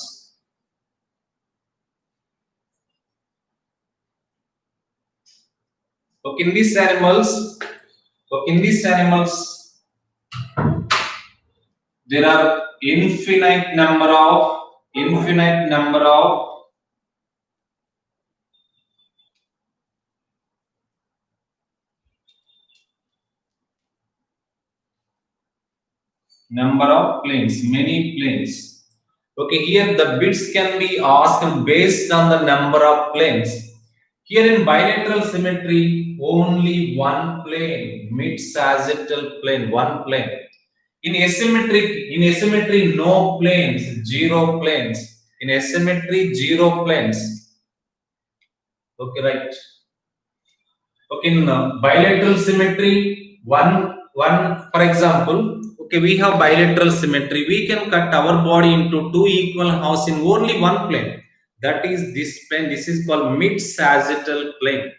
Okay, in these animals, there are infinite number of planes, many planes. Okay, here the bits can be asked based on the number of planes. Here in bilateral symmetry, only one plane, mid-sagittal plane, one plane. In asymmetry, no planes, zero planes. In asymmetry, zero planes. Okay, right. Okay, in bilateral symmetry, one for example, okay, we have bilateral symmetry. We can cut our body into two equal halves in only one plane. That is this plane. This is called mid-sagittal plane.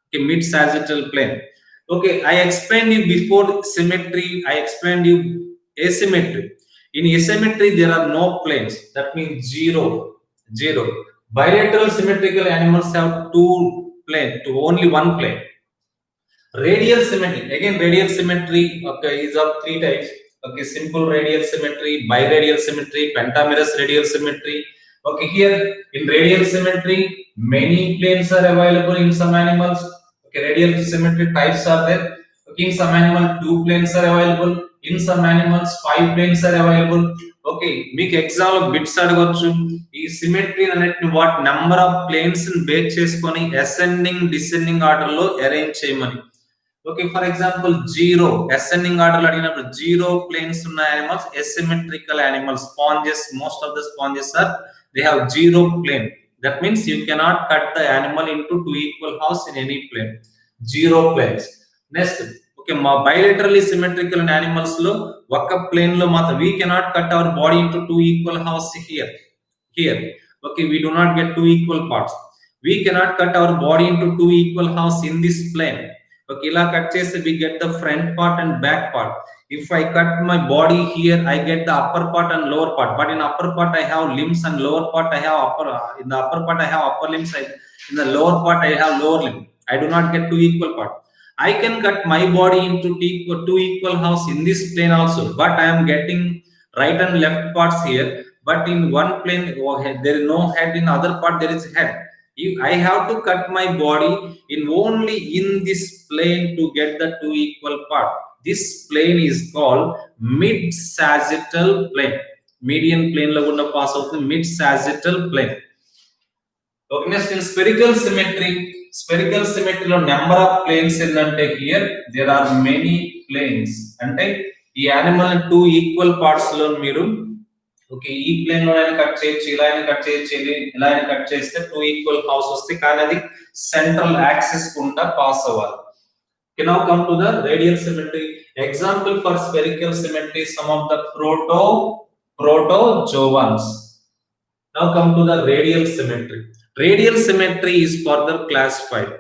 Okay, mid-sagittal plane. Okay, I explained you before symmetry. I explained you asymmetry. In asymmetry, there are no planes. That means zero. Bilateral symmetrical animals have two plane, to only one plane. Radial symmetry. Again, radial symmetry, okay, is of three types. Okay, simple radial symmetry, biradial symmetry, pentamerous radial symmetry. Okay, here in radial symmetry, many planes are available in some animals. Okay, radial symmetry types are there. Okay, in some animal, two planes are available. In some animals, five planes are available. Okay మీకు exam లో bits అడగొచ్చు ఈ symmetry అన్నిటిని what number of planes base చేసుకొని ascending descending order లో arrange చేయమని okay for example zero ascending order లో అడిగినప్పుడు జీరో ప్లేన్స్ ఉన్న animals asymmetrical animals sponges most of the sponges are they have zero plane that means you cannot cut the animal into two equal halves in any plane zero planes next okay bilaterally symmetrical animals lo oka plane lo maత్రం we cannot cut our body into two equal halves here okay we do not get two equal parts we cannot cut our body into two equal halves in this plane okay ila cut chese we get the front part and back part if I cut my body here I get the upper part and lower part but in upper part I have limbs and lower part I have upper in the upper part I have upper limbs in the lower part I have lower limb I do not get two equal part I can cut my body into two equal halves in this plane also but I am getting right and left parts here but in one plane there is no head in other part there is head if I have to cut my body in only in this plane to get the two equal part this plane is called mid sagittal plane median plane lo gunda pass avutundi mid sagittal plane okay next in spherical symmetry lo number of planes endante here there are many planes ante ఈ animal two equal parts లో మీరు okay ఈ plane లో అయినా cut చేయొచ్చు ఇలా అయినా cut చేయొచ్చు ఇలా అయినా కట్ చేస్తే టూ ఈక్వల్ హౌస్ వస్తాయి కానీ అది సెంట్రల్ యాక్సిస్ గుండా పాస్ అవ్వాలి okay now come to the radial symmetry example for spherical symmetry some of the protozoans now come to the radial symmetry is further classified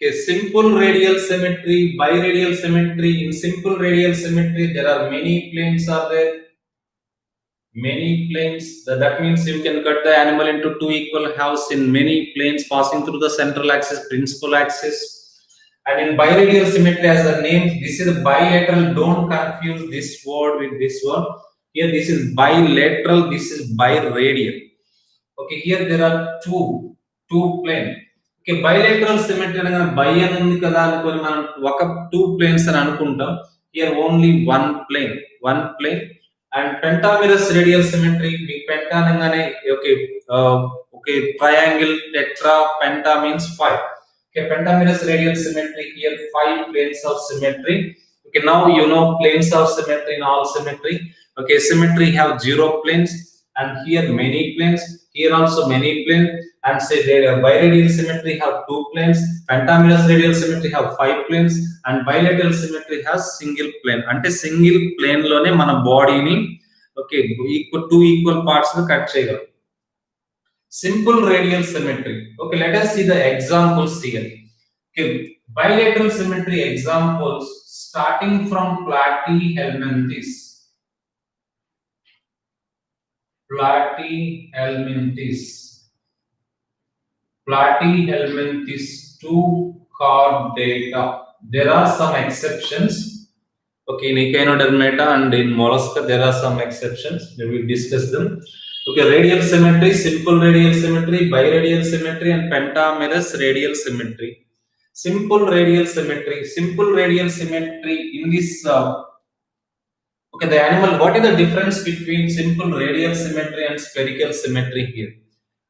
Okay, simple radial symmetry, biradial symmetry. In simple radial symmetry, there are many planes are there. Many planes. That means you can cut the animal into two equal halves in many planes passing through the central axis, principal axis. And in biradial symmetry, as the name, this is bilateral. Don't confuse this word with this one. Here, this is bilateral. This is biradial. Okay, here there are two plane. Okay, bilateral symmetry అనగా by అని ఉంది కదా అనుకొని మనం ఒక two planes అని అనుకుంటాం. Here only one plane. And pentamerous radial symmetry, మీకు పెంటా అనగానే okay triangle, tetra, penta means 5. Okay, pentamerous radial symmetry, here 5 planes of symmetry. Okay, now you know planes of symmetry in all symmetry. Okay, symmetry have 0 planes, and here many planes, here also many planes. And say biradial symmetry have 2 planes, pentamerous radial symmetry have 5 planes, and bilateral symmetry has single plane. Ante single plane lone mana body ni okay two equal parts ga cut cheyagalam. Simple radial symmetry. Okay, let us see the examples here. Okay, bilateral symmetry examples starting from platyhelminthes. Platyhelminthes to chordata. There are some exceptions. Okay, in Echinodermata and in mollusca there are some exceptions. We will discuss them. Okay, radial symmetry, simple radial symmetry, biradial symmetry, and pentamerous radial symmetry. Simple radial symmetry. Simple radial symmetry in this. Okay, the animal. What is the difference between simple radial symmetry and spherical symmetry here?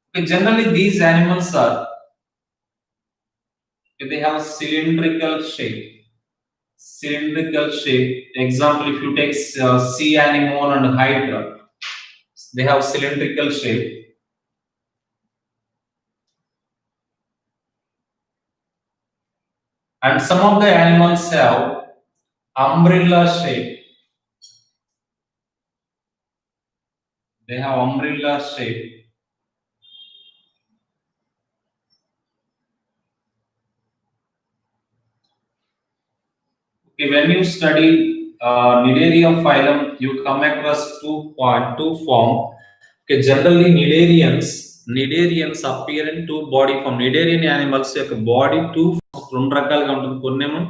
Okay, generally these animals are. They have cylindrical shape. Example, if you take sea anemone and hydra, they have cylindrical shape. And some of the animals have umbrella shape. They have umbrella shape. Okay, when you study Cnidaria phylum, you come across two form. Okay, generally Cnidarians appear in two body form. Cnidarian animals యొక్క body two రెండు రకాలుగా ఉంటుంది. కొన్నేమో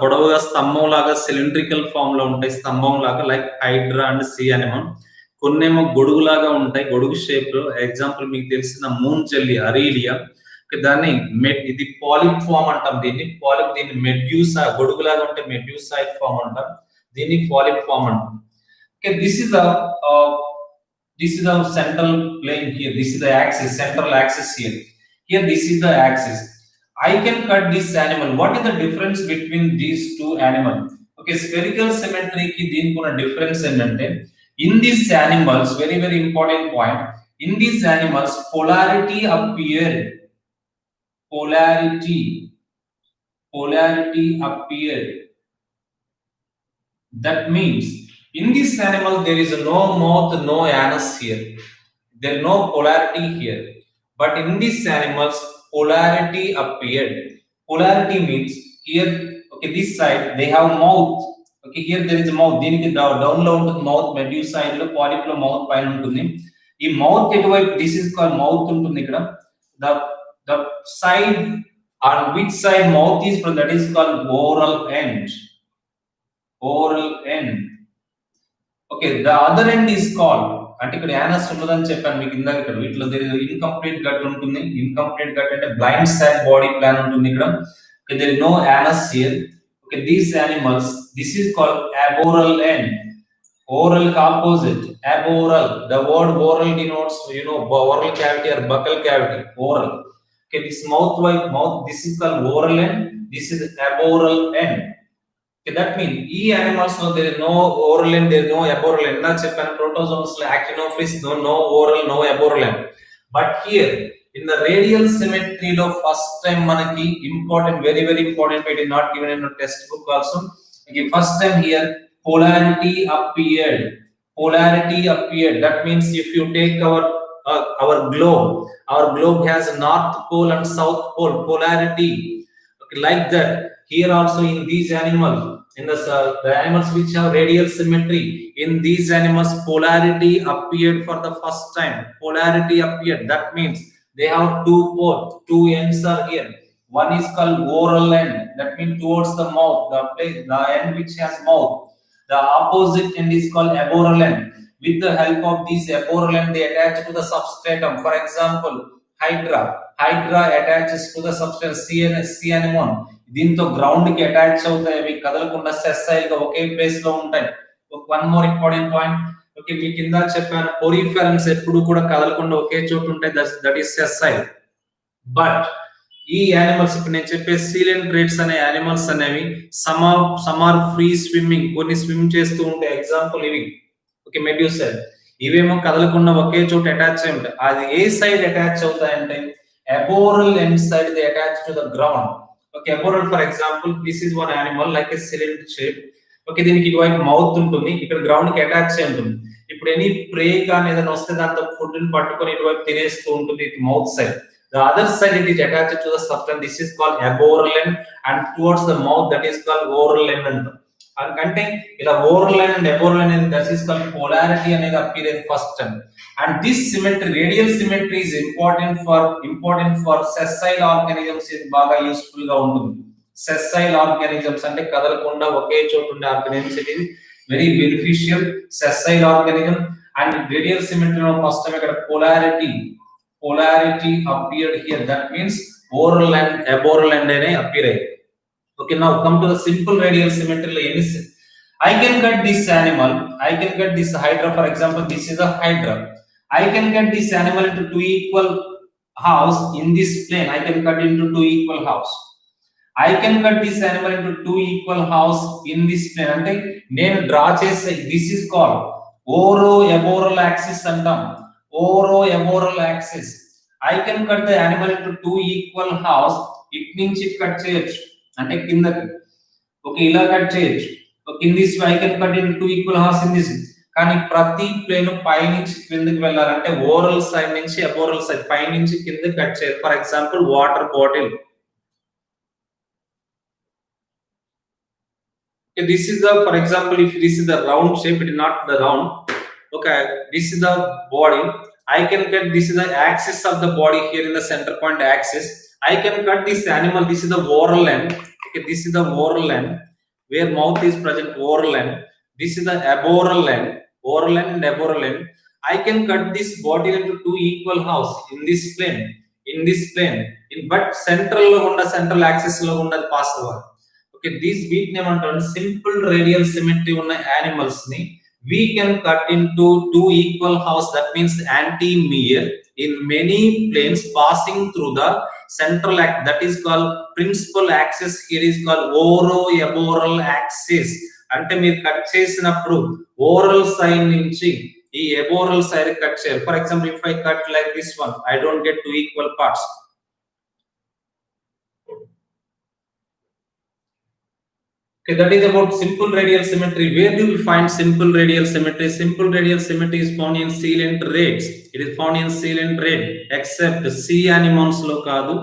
పొడవుగా స్తంభం లాగా cylindrical form లో ఉంటాయి, స్తంభం లాగా like hydra and sea animal. కొన్నేమో గొడుగు లాగా ఉంటాయి, గొడుగు షేప్. ఎగ్జాంపుల్ మీకు తెలిసిన మూన్ జెల్లీ, అరీలియా. దాన్ని ఇది పాలిప్ ఫామ్ అంటాం. దీన్ని మెడ్యూసా, గొడుగులాగా ఉంటే మెడ్యూసాయిడ్ ఫామ్ అంటాం. దీన్ని పాలిప్ ఫామ్ అంటాం. Okay, this is the central plane here. This is the axis, central axis here. Here this is the axis. I can cut this animal. What is the difference between these two animals? Okay, spherical symmetry ki deenkuna difference endante, in these animals, very very important point, in these animals polarity appeared. Polarity appeared. That means in this animal there is no mouth, no anus here. There is no polarity here. But in these animals polarity appeared. Polarity means here, okay, this side they have mouth. Okay, here there is a mouth. Deeniki down lo untundi mouth, medusaid lo, polyp lo mouth paina untundi. Ee mouth etuvaip, this is called mouth untundi ikkada. The side on which side mouth is from, that is called oral end. Okay, the other end is called, అంటే ఇక్కడ anus ఉన్నదని చెప్పాను మీకు ఇందాక. ఇక్కడ వీటిలో incomplete gut ఉంటుంది. Incomplete gut అంటే బ్లైండ్ సైడ్ బాడీ ప్లాన్ ఉంటుంది ఇక్కడ. Okay, there is no anus here. Okay, these animals, this is called aboral end. Oral opposite, aboral. The word oral denotes, oral cavity or buccal cavity. Oral. Okay, this mouth, this is called oral end. This is aboral end. Okay, that means e animals there is no oral end, there is no aboral end. Na cheppanu protozoans lo actinophiles, no oral, no aboral end. But here in the radial symmetry lo first time manaki important, very very important, it is not given in a textbook also. Okay, first time here polarity appeared. That means if you take our globe has north pole and south pole. Polarity, Like that, here also in these animals, in the animals which have radial symmetry, in these animals polarity appeared for the first time. Polarity appeared. That means they have two poles, two ends are here. One is called oral end. That means towards the mouth, the end which has mouth. The opposite end is called aboral end. With the help of these aboral end, they attach to the substratum. For example, Hydra. Hydra attaches to the substance C anemone. దీంతో ground కి attach అవుతాయి, అవి కదలకుండా sessile గా ఒకే place లో ఉంటాయి. One more important point, okay మీ కింద చెప్పాను పోరిఫెరన్స్ ఎప్పుడు కూడా కదలకుండా ఒకే చోటు ఉంటాయి, దట్ ఈస్ సెస్సైల్. బట్ ఈ యానిమల్స్ ఇప్పుడు నేను చెప్పే సీలెంట్రేట్స్ అనే యానిమల్స్ అనేవి సమ్ ఆర్ ఫ్రీ స్విమ్మింగ్, కొన్ని స్విమ్ చేస్తూ ఉంటాయి. ఎగ్జాంపుల్ ఇవి, ఓకే మెడ్యూసైల్, ఇవేమో కదలకుండా ఒకే చోట అటాచ్ అయి ఉంటాయి. అది ఏ సైడ్ అటాచ్ అవుతాయంటే aboral end side, they attach to the ground. Okay, aboral for example, this is one animal like a cylinder shape. Okay, దీనికి ఇటువైపు మౌత్ ఉంటుంది, ఇక్కడ గ్రౌండ్ కి అటాచ్ అయి ఉంటుంది. ఇప్పుడు ఎనీ ప్రే కానీ ఏదైనా వస్తే దాంతో ఫుడ్ ని పట్టుకొని ఇటువైపు తినేస్తూ ఉంటుంది, ఇది mouth side. The other side it is attached to the substance, this is called aboral end, and towards the mouth that is called oral end అంటారు. అంటే ఇలా ఓరల్ లైన్ అండ్ aboral అనేది దట్ ఈస్ కాల్డ్ polarity అనేది appear in first term. And this symmetry, radial symmetry is important for sessile organisms. ఇది బాగా useful గా ఉంటుంది. Sessile organisms అంటే కదలకుండా ఒకే చోట ఉండే organisms, it is very beneficial. Sessile organism and radial symmetry లో ఫస్ట్ టైం ఇక్కడ polarity appeared here, that means oral and aboral end అనే appear అయ్యాయి. Okay, now come to the simple radial symmetry. I can cut this animal, I can cut this hydra, for example, this is a hydra. I can cut this animal into two equal halves in this plane. I can cut into two equal halves. I can cut this animal into two equal halves in this plane. అంటే నేను draw చేసే, this is called oro-aboral axis అంటాం. Oro-aboral axis. I can cut the animal into two equal halves. ఇట్ నుంచి cut చేయొచ్చు, అంటే కిందకి, okay ఇలా కట్ చేయొచ్చు. Okay in this I can cut in two equal halves in this. కానీ ప్రతి ప్లేన్ పై నుంచి కిందకి వెళ్ళాలంటే ఓరల్ సైడ్ నుంచి అబోరల్ సైడ్, పై నుంచి కిందకి కట్ చేయాలి. For example water bottle. Okay, this is the, for example, if this is the round shape, it is not the round. Okay, this is the body. I can cut, this is the axis of the body here in the center point axis. I can cut this animal, this is the oral end. Okay, this is the oral end where mouth is present, oral end. This is the aboral end, oral end and aboral end. I can cut this body into two equal halves in this plane, but central lo unda, central axis lo unda pass over. Okay, these వీటిని ఏమంటారు, simple radial symmetry ఉన్న animals ని we can cut into two equal halves, that means anti-mirror in many planes passing through the central axis, that is called principal axis. Here is called oro-aboral axis. అంటే మీరు cut చేసినప్పుడు oral side నుంచి ఈ aboral side cut చేయాలి. For example if I cut like this one, I don't get two equal parts. Okay, that is about simple radial symmetry. Where do we find simple radial symmetry? Simple radial symmetry is found in coelenterate. It is found in coelenterate, except sea anemones lo kaadu,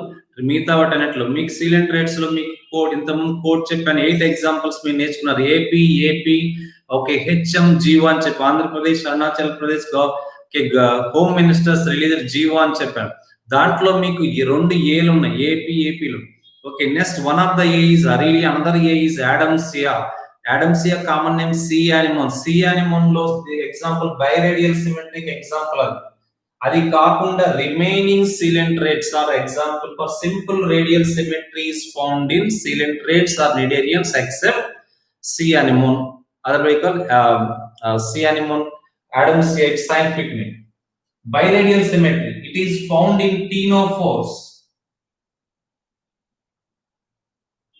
మిగతా వాటన్నిటిలో. మీకు coelentrates లో మీకు code, ఇంతకుముందు code చెప్పాను, 8 examples మీరు నేర్చుకున్నారు. AP, okay HM GO అని చెప్పి, Andhra Pradesh Arunachal Pradesh home ministers release GO అని చెప్పాను. దాంట్లో మీకు ఈ 2 ఏలు ఉన్నాయి ఏపీలో. Okay, next one of the A is Aurelia, another A is Adamsia. Adamsia common name sea anemone. Sea anemone lo example biradial symmetric example. Adi kaakunda remaining coelentrates are example for simple radial symmetry is found in coelentrates or cnidarians except sea anemone. Otherwise called sea anemone, Adamsia, its scientific name. Biradial symmetry, it is found in ctenophores.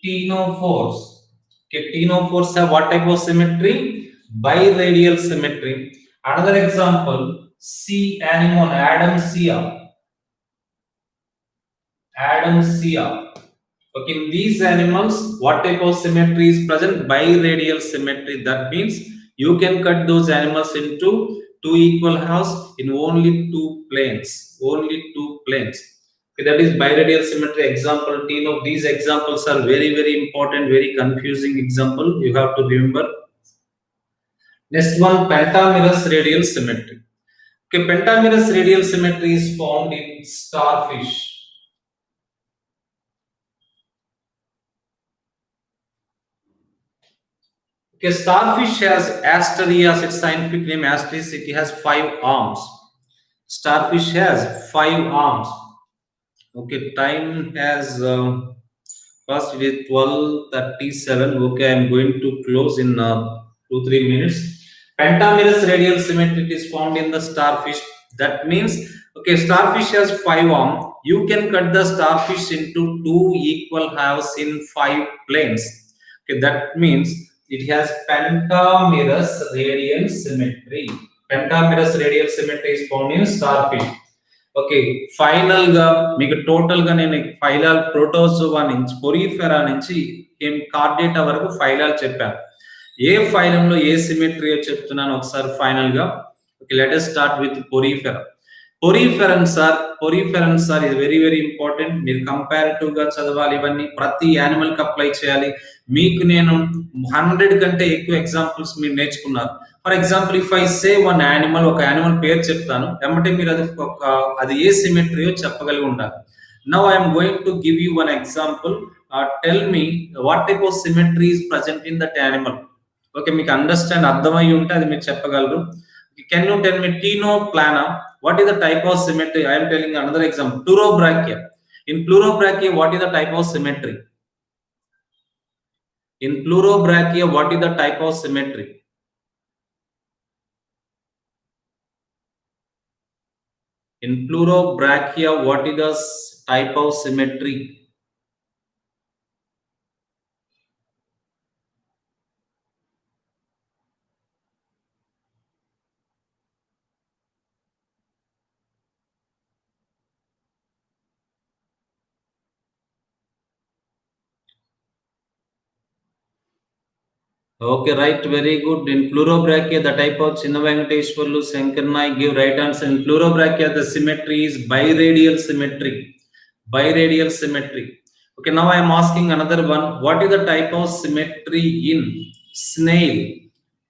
Okay, ctenophores have what type of symmetry? Biradial symmetry. Another example, sea anemone, Adamsia. Okay, in these animals, what type of symmetry is present? Biradial symmetry. That means you can cut those animals into two equal halves in only two planes. Okay, that is biradial symmetry example. These examples are very, very important, very confusing example. You have to remember. Next one, pentamerous radial symmetry. Okay, pentamerous radial symmetry is found in starfish. Okay, starfish has Ascariasis, its scientific name Ascariasis. It has 5 arms. Starfish has 5 arms. Okay, time has first it is 12:37. Okay, I am going to close in 2-3 minutes. Pentamerous radial symmetry is found in the starfish. That means, okay, starfish has 5 arms. You can cut the starfish into 2 equal halves in 5 planes. Okay, that means it has pentamerous radial symmetry. Pentamerous radial symmetry is found in starfish. Okay, final గా మీకు total గా నేను ఫైలాల్ protozoa నుంచి Porifera నుంచి Chordata వరకు ఫైలాలు చెప్పాను. ఏ ఫైలంలో ఏ symmetry చెప్తున్నాను ఒకసారి ఫైనల్ గా. Okay, let us start with porifera. Poriferan sir ఇది వెరీ వెరీ ఇంపార్టెంట్. మీరు కంపారిటివ్ గా చదవాలి, ఇవన్నీ ప్రతి యానిమల్ కి అప్లై చేయాలి. మీకు నేను 100 కంటే ఎక్కువ ఎగ్జాంపుల్స్ మీరు నేర్చుకున్నారు. For example, if I say ఒక యానిమల్ పేరు చెప్తాను, ఏమంటే మీరు అది ఏ సిమెట్రీయో చెప్పగలిగి ఉండాలి. Now I'm going to give you one example. Tell me what type of symmetry is present in that animal. Okay, మీకు అర్థమై ఉంటే అది మీరు చెప్పగలరు. Can you tell me Tinoplana? What is the type of symmetry? I am telling another example. Pleurobrachia. In pleurobrachia, what is the type of symmetry? In pleurobrachia, what is the type of symmetry? In pleurobrachia, what is the type of symmetry? Okay, right, very good. In pleurobrachia, the type of Chinnavenkateshwarlu, Shankarnai give right answer. In pleurobrachia, the symmetry is biradial symmetry. Biradial symmetry. Okay, now I am asking another one. What is the type of symmetry in snail?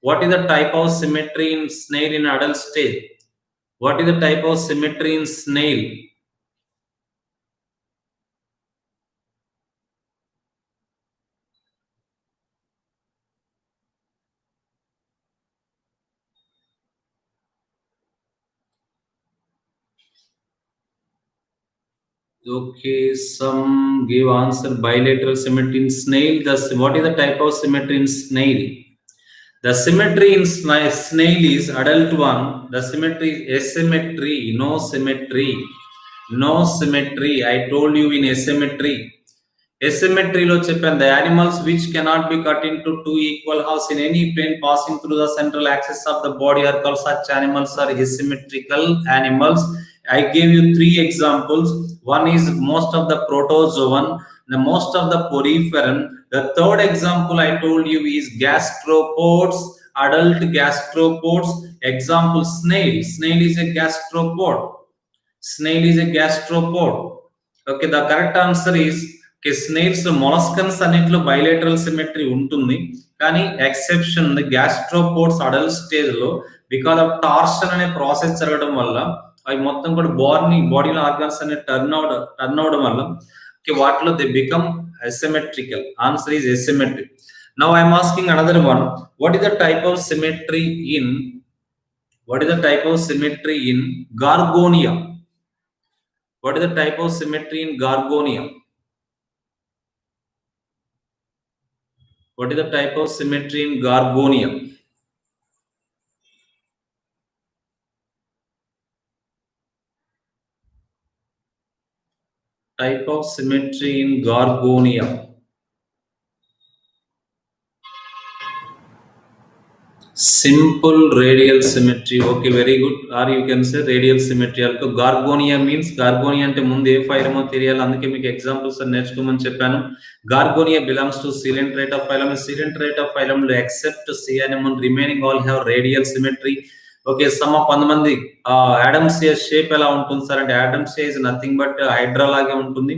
What is the type of symmetry in snail in adult stage? What is the type of symmetry in snail? Okay, some give answer bilateral symmetry in snail. What is the type of symmetry in snail? The symmetry in snail is adult one. The symmetry is asymmetry, no symmetry. No symmetry. I told you in asymmetry. Asymmetry lo cheppan, the animals which cannot be cut into 2 equal halves in any plane passing through the central axis of the body are called, such animals are asymmetrical animals. I gave you 3 examples. One is most of the protozoan, the most of the poriferan. The third example I told you is gastropods, adult gastropods. Example, snail. Snail is a gastropod. Snail is a gastropod. Okay, the correct answer is snails, molluscans అన్నింటిలో bilateral symmetry ఉంటుంది, కానీ exception ఉంది gastropods adult stage లో because of torsion అనే process జరగడం వల్ల అవి మొత్తం కూడా బాడీలో ఆర్గాన్స్ అనే టర్న్ అవడం వల్ల వాటిలో they become asymmetrical. Answer is asymmetric. Now I'm asking another one. What is the type of symmetry in Gorgonia? What is the type of symmetry in Gorgonia? What is the type of symmetry in Gorgonia? Type of symmetry in Gorgonia. Simple radial symmetry. Okay, very good. Or you can say radial symmetry. Also Gorgonia means, Gorgonia ante mundu A phylum తెలియాలి, అందుకే మీకు examples నేర్చుకోమని చెప్పాను. Gorgonia belongs to Coelenterata phylum. Coelenterata phylum except sea anemone remaining all have radial symmetry. Okay some కొంతమంది Adams shape ఎలా ఉంటుంది sir అంటే Adams is nothing but hydra లాగే ఉంటుంది.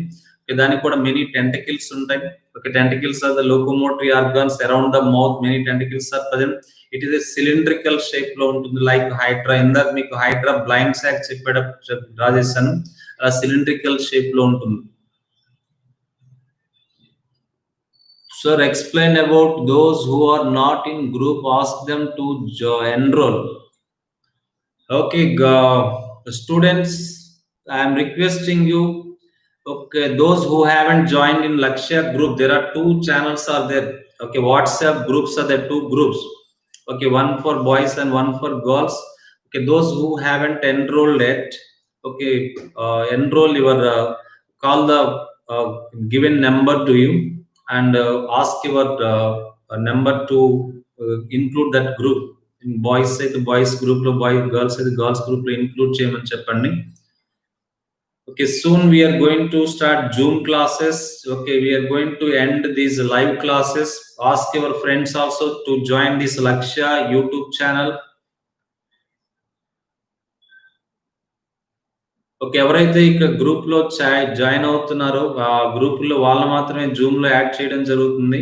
దానికి కూడా మెనీ టెంటకిల్స్ ఉంటాయి. Okay tentacles are the locomotory organs around the mouth, many tentacles are present. It is cylindrical shape లో ఉంటుంది లైక్ హైడ్రా. ఇందాక మీకు హైడ్రా బ్లైండ్ సాక్ డ్రా చేశాను, సిలిండ్రికల్ షేప్ లో ఉంటుంది. Sir, explain about those who are not in group, ask them to enroll. Okay, students, I am requesting you. Okay, those who haven't joined in Lakshya group, there are two channels are there. Okay, WhatsApp groups are there, two groups. Okay, one for boys and one for girls. Okay, those who haven't enrolled yet, okay, enroll your call the given number to you and ask your number to include that group. In boys అయితే boys group లో, girls అయితే girls group లో include చేయమని చెప్పండి. Okay, soon we are going to start Zoom classes. Okay, we are going to end these live classes. Ask your friends also to join this Lakshya YouTube channel. Okay ఎవరైతే ఇక group లో join అవుతున్నారో ఆ group లో వాళ్ళు మాత్రమే Zoom లో add చేయడం జరుగుతుంది.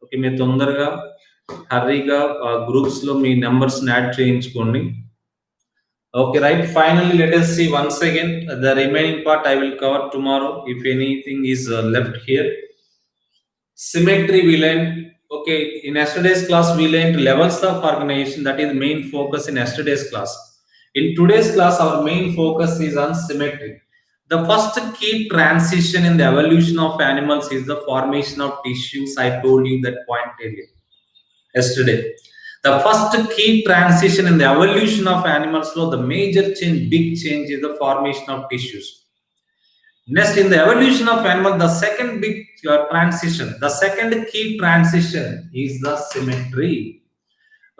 ఓకే మీరు తొందరగా హర్రీగా గ్రూప్స్ లో మీ నెంబర్స్ యాడ్ చేయించుకోండి. Okay, right. Finally, let us see once again the remaining part I will cover tomorrow if anything is left here. Symmetry we learned. Okay, in yesterday's class we learned levels of organization. That is main focus in yesterday's class. In today's class, our main focus is on symmetry. The first key transition in the evolution of animals is the formation of tissues. I told you that point earlier yesterday. The first key transition in the evolution of animals, so the major change, big change is the formation of tissues. Next, in the evolution of animal, the second big transition, the second key transition is the symmetry.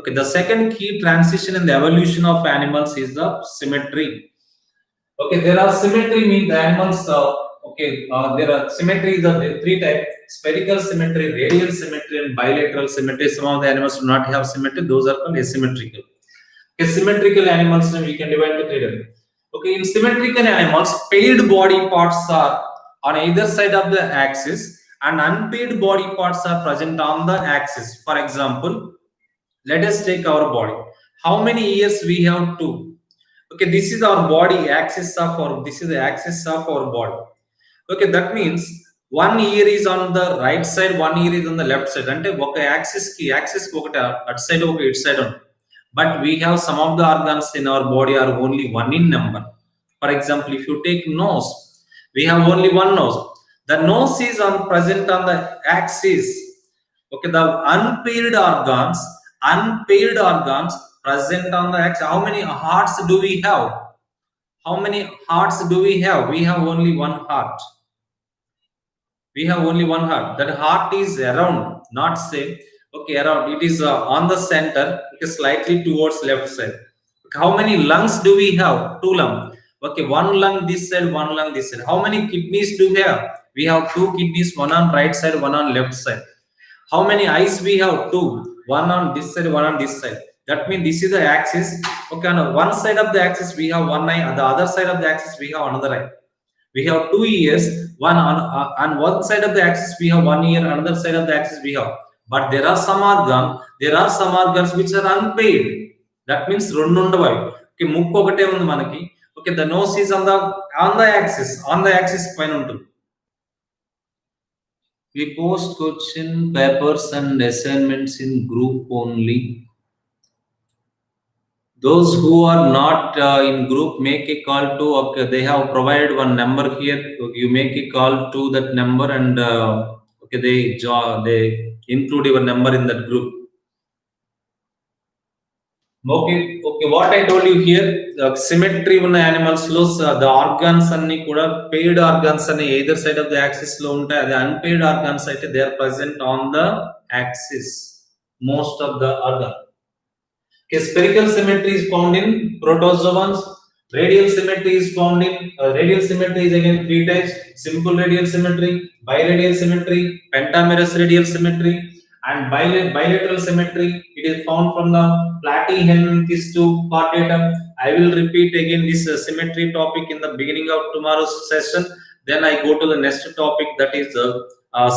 Okay, the second key transition in the evolution of animals is the symmetry. Okay, there are symmetry mean the animals. There are symmetry is of three types: spherical symmetry, radial symmetry, and bilateral symmetry. Some of the animals do not have symmetry; those are called asymmetrical. Okay, symmetrical animals we can divide into three types. Okay, in symmetrical animals, paired body parts are on either side of the axis, and unpaired body parts are present on the axis. For example, let us take our body. How many ears we have? Two. Okay, this is our body axis of our, this is the axis of our body. Okay, that means one ear is on the right side, one ear is on the left side. Ante oka axis ki okata at side oka it side on. But we have some of the organs in our body are only one in number. For example, if you take nose, we have only one nose. The nose is on present on the axis. Okay, the unpaired organs present on the axis. How many hearts do we have? How many hearts do we have? We have only one heart. We have only one heart. That heart is around, not same. Okay, around. It is on the center. It is slightly towards left side. How many lungs do we have? Two lungs. Okay, one lung this side, one lung this side. How many kidneys do we have? We have two kidneys, one on right side, one on left side. How many eyes we have? Two. One on this side, one on this side. That means this is the axis. Okay, on one side of the axis we have one eye, on the other side of the axis we have another eye. We have two ears, one on one side of the axis we have one ear, another side of the axis we have. But there are some organs which are unpaired. That means రెండు ఉండవు. Okay, ముక్కు ఒకటే ఉంది మనకి. Okay, the nose is on the axis పైన ఉంటుంది. We post question papers and assignments in group only. Those who are not in group, make a call to, okay, they have provided one number here. You make a call to that number and okay, they include your number in that group. Okay, what I told you here, symmetry ఉన్న animals లో the organs అన్ని కూడా paired organs అని either side of the axis లో ఉంటాయి. అది unpaired organs అయితే they are present on the axis, most of the organ. Okay, spherical symmetry is found in protozoans. Radial symmetry is found in radial symmetry is again three types: simple radial symmetry, biradial symmetry, pentamerous radial symmetry, And bilateral symmetry, it is found from the platyhelminthes to chordatum. I will repeat again this symmetry topic in the beginning of tomorrow's session. Then I go to the next topic, that is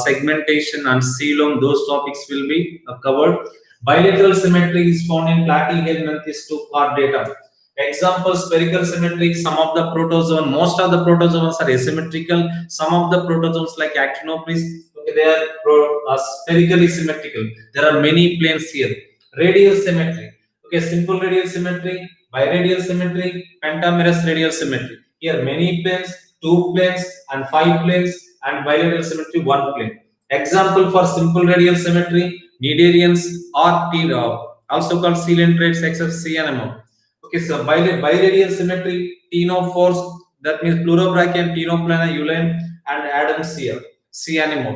segmentation and coelom. Those topics will be covered. Bilateral symmetry is found in platyhelminthes to chordatum. Example, spherical symmetry. Some of the protozoan, most of the protozoans are asymmetrical. Some of the protozoans like actinopsis, okay, they are spherically symmetrical. There are many planes here. Radial symmetry. Okay, simple radial symmetry, biradial symmetry, pentamerous radial symmetry. Here many planes, two planes and five planes, and bilateral symmetry, one plane. Example for simple radial symmetry, Cnidarians or also called coelentrates except C and M. Okay, so biradial symmetry, ctenophores, that means pleurobrachian, ctenoplana, uline, and Adamsia, C animal.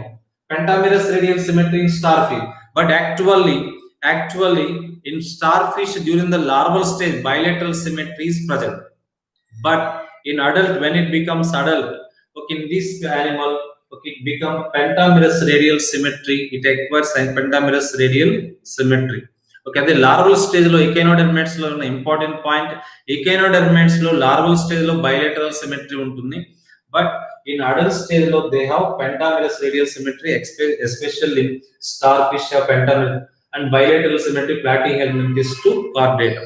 Pentamerous radial symmetry in starfish. But actually, in starfish during the larval stage, bilateral symmetry is present. But in adult, when it becomes adult, okay, in this animal, okay, it becomes pentamerous radial symmetry. It acquires a pentamerous radial symmetry. Okay, the larval stage lo echinodermates lo ఉన్న important point, echinodermates lo larval stage lo bilateral symmetry ఉంటుంది. But in adult stage lo they have pentamerous radial symmetry, especially in starfish have pentamerous and bilateral symmetry platyhelminthes to chordatum.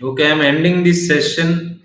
Okay, I'm ending this session.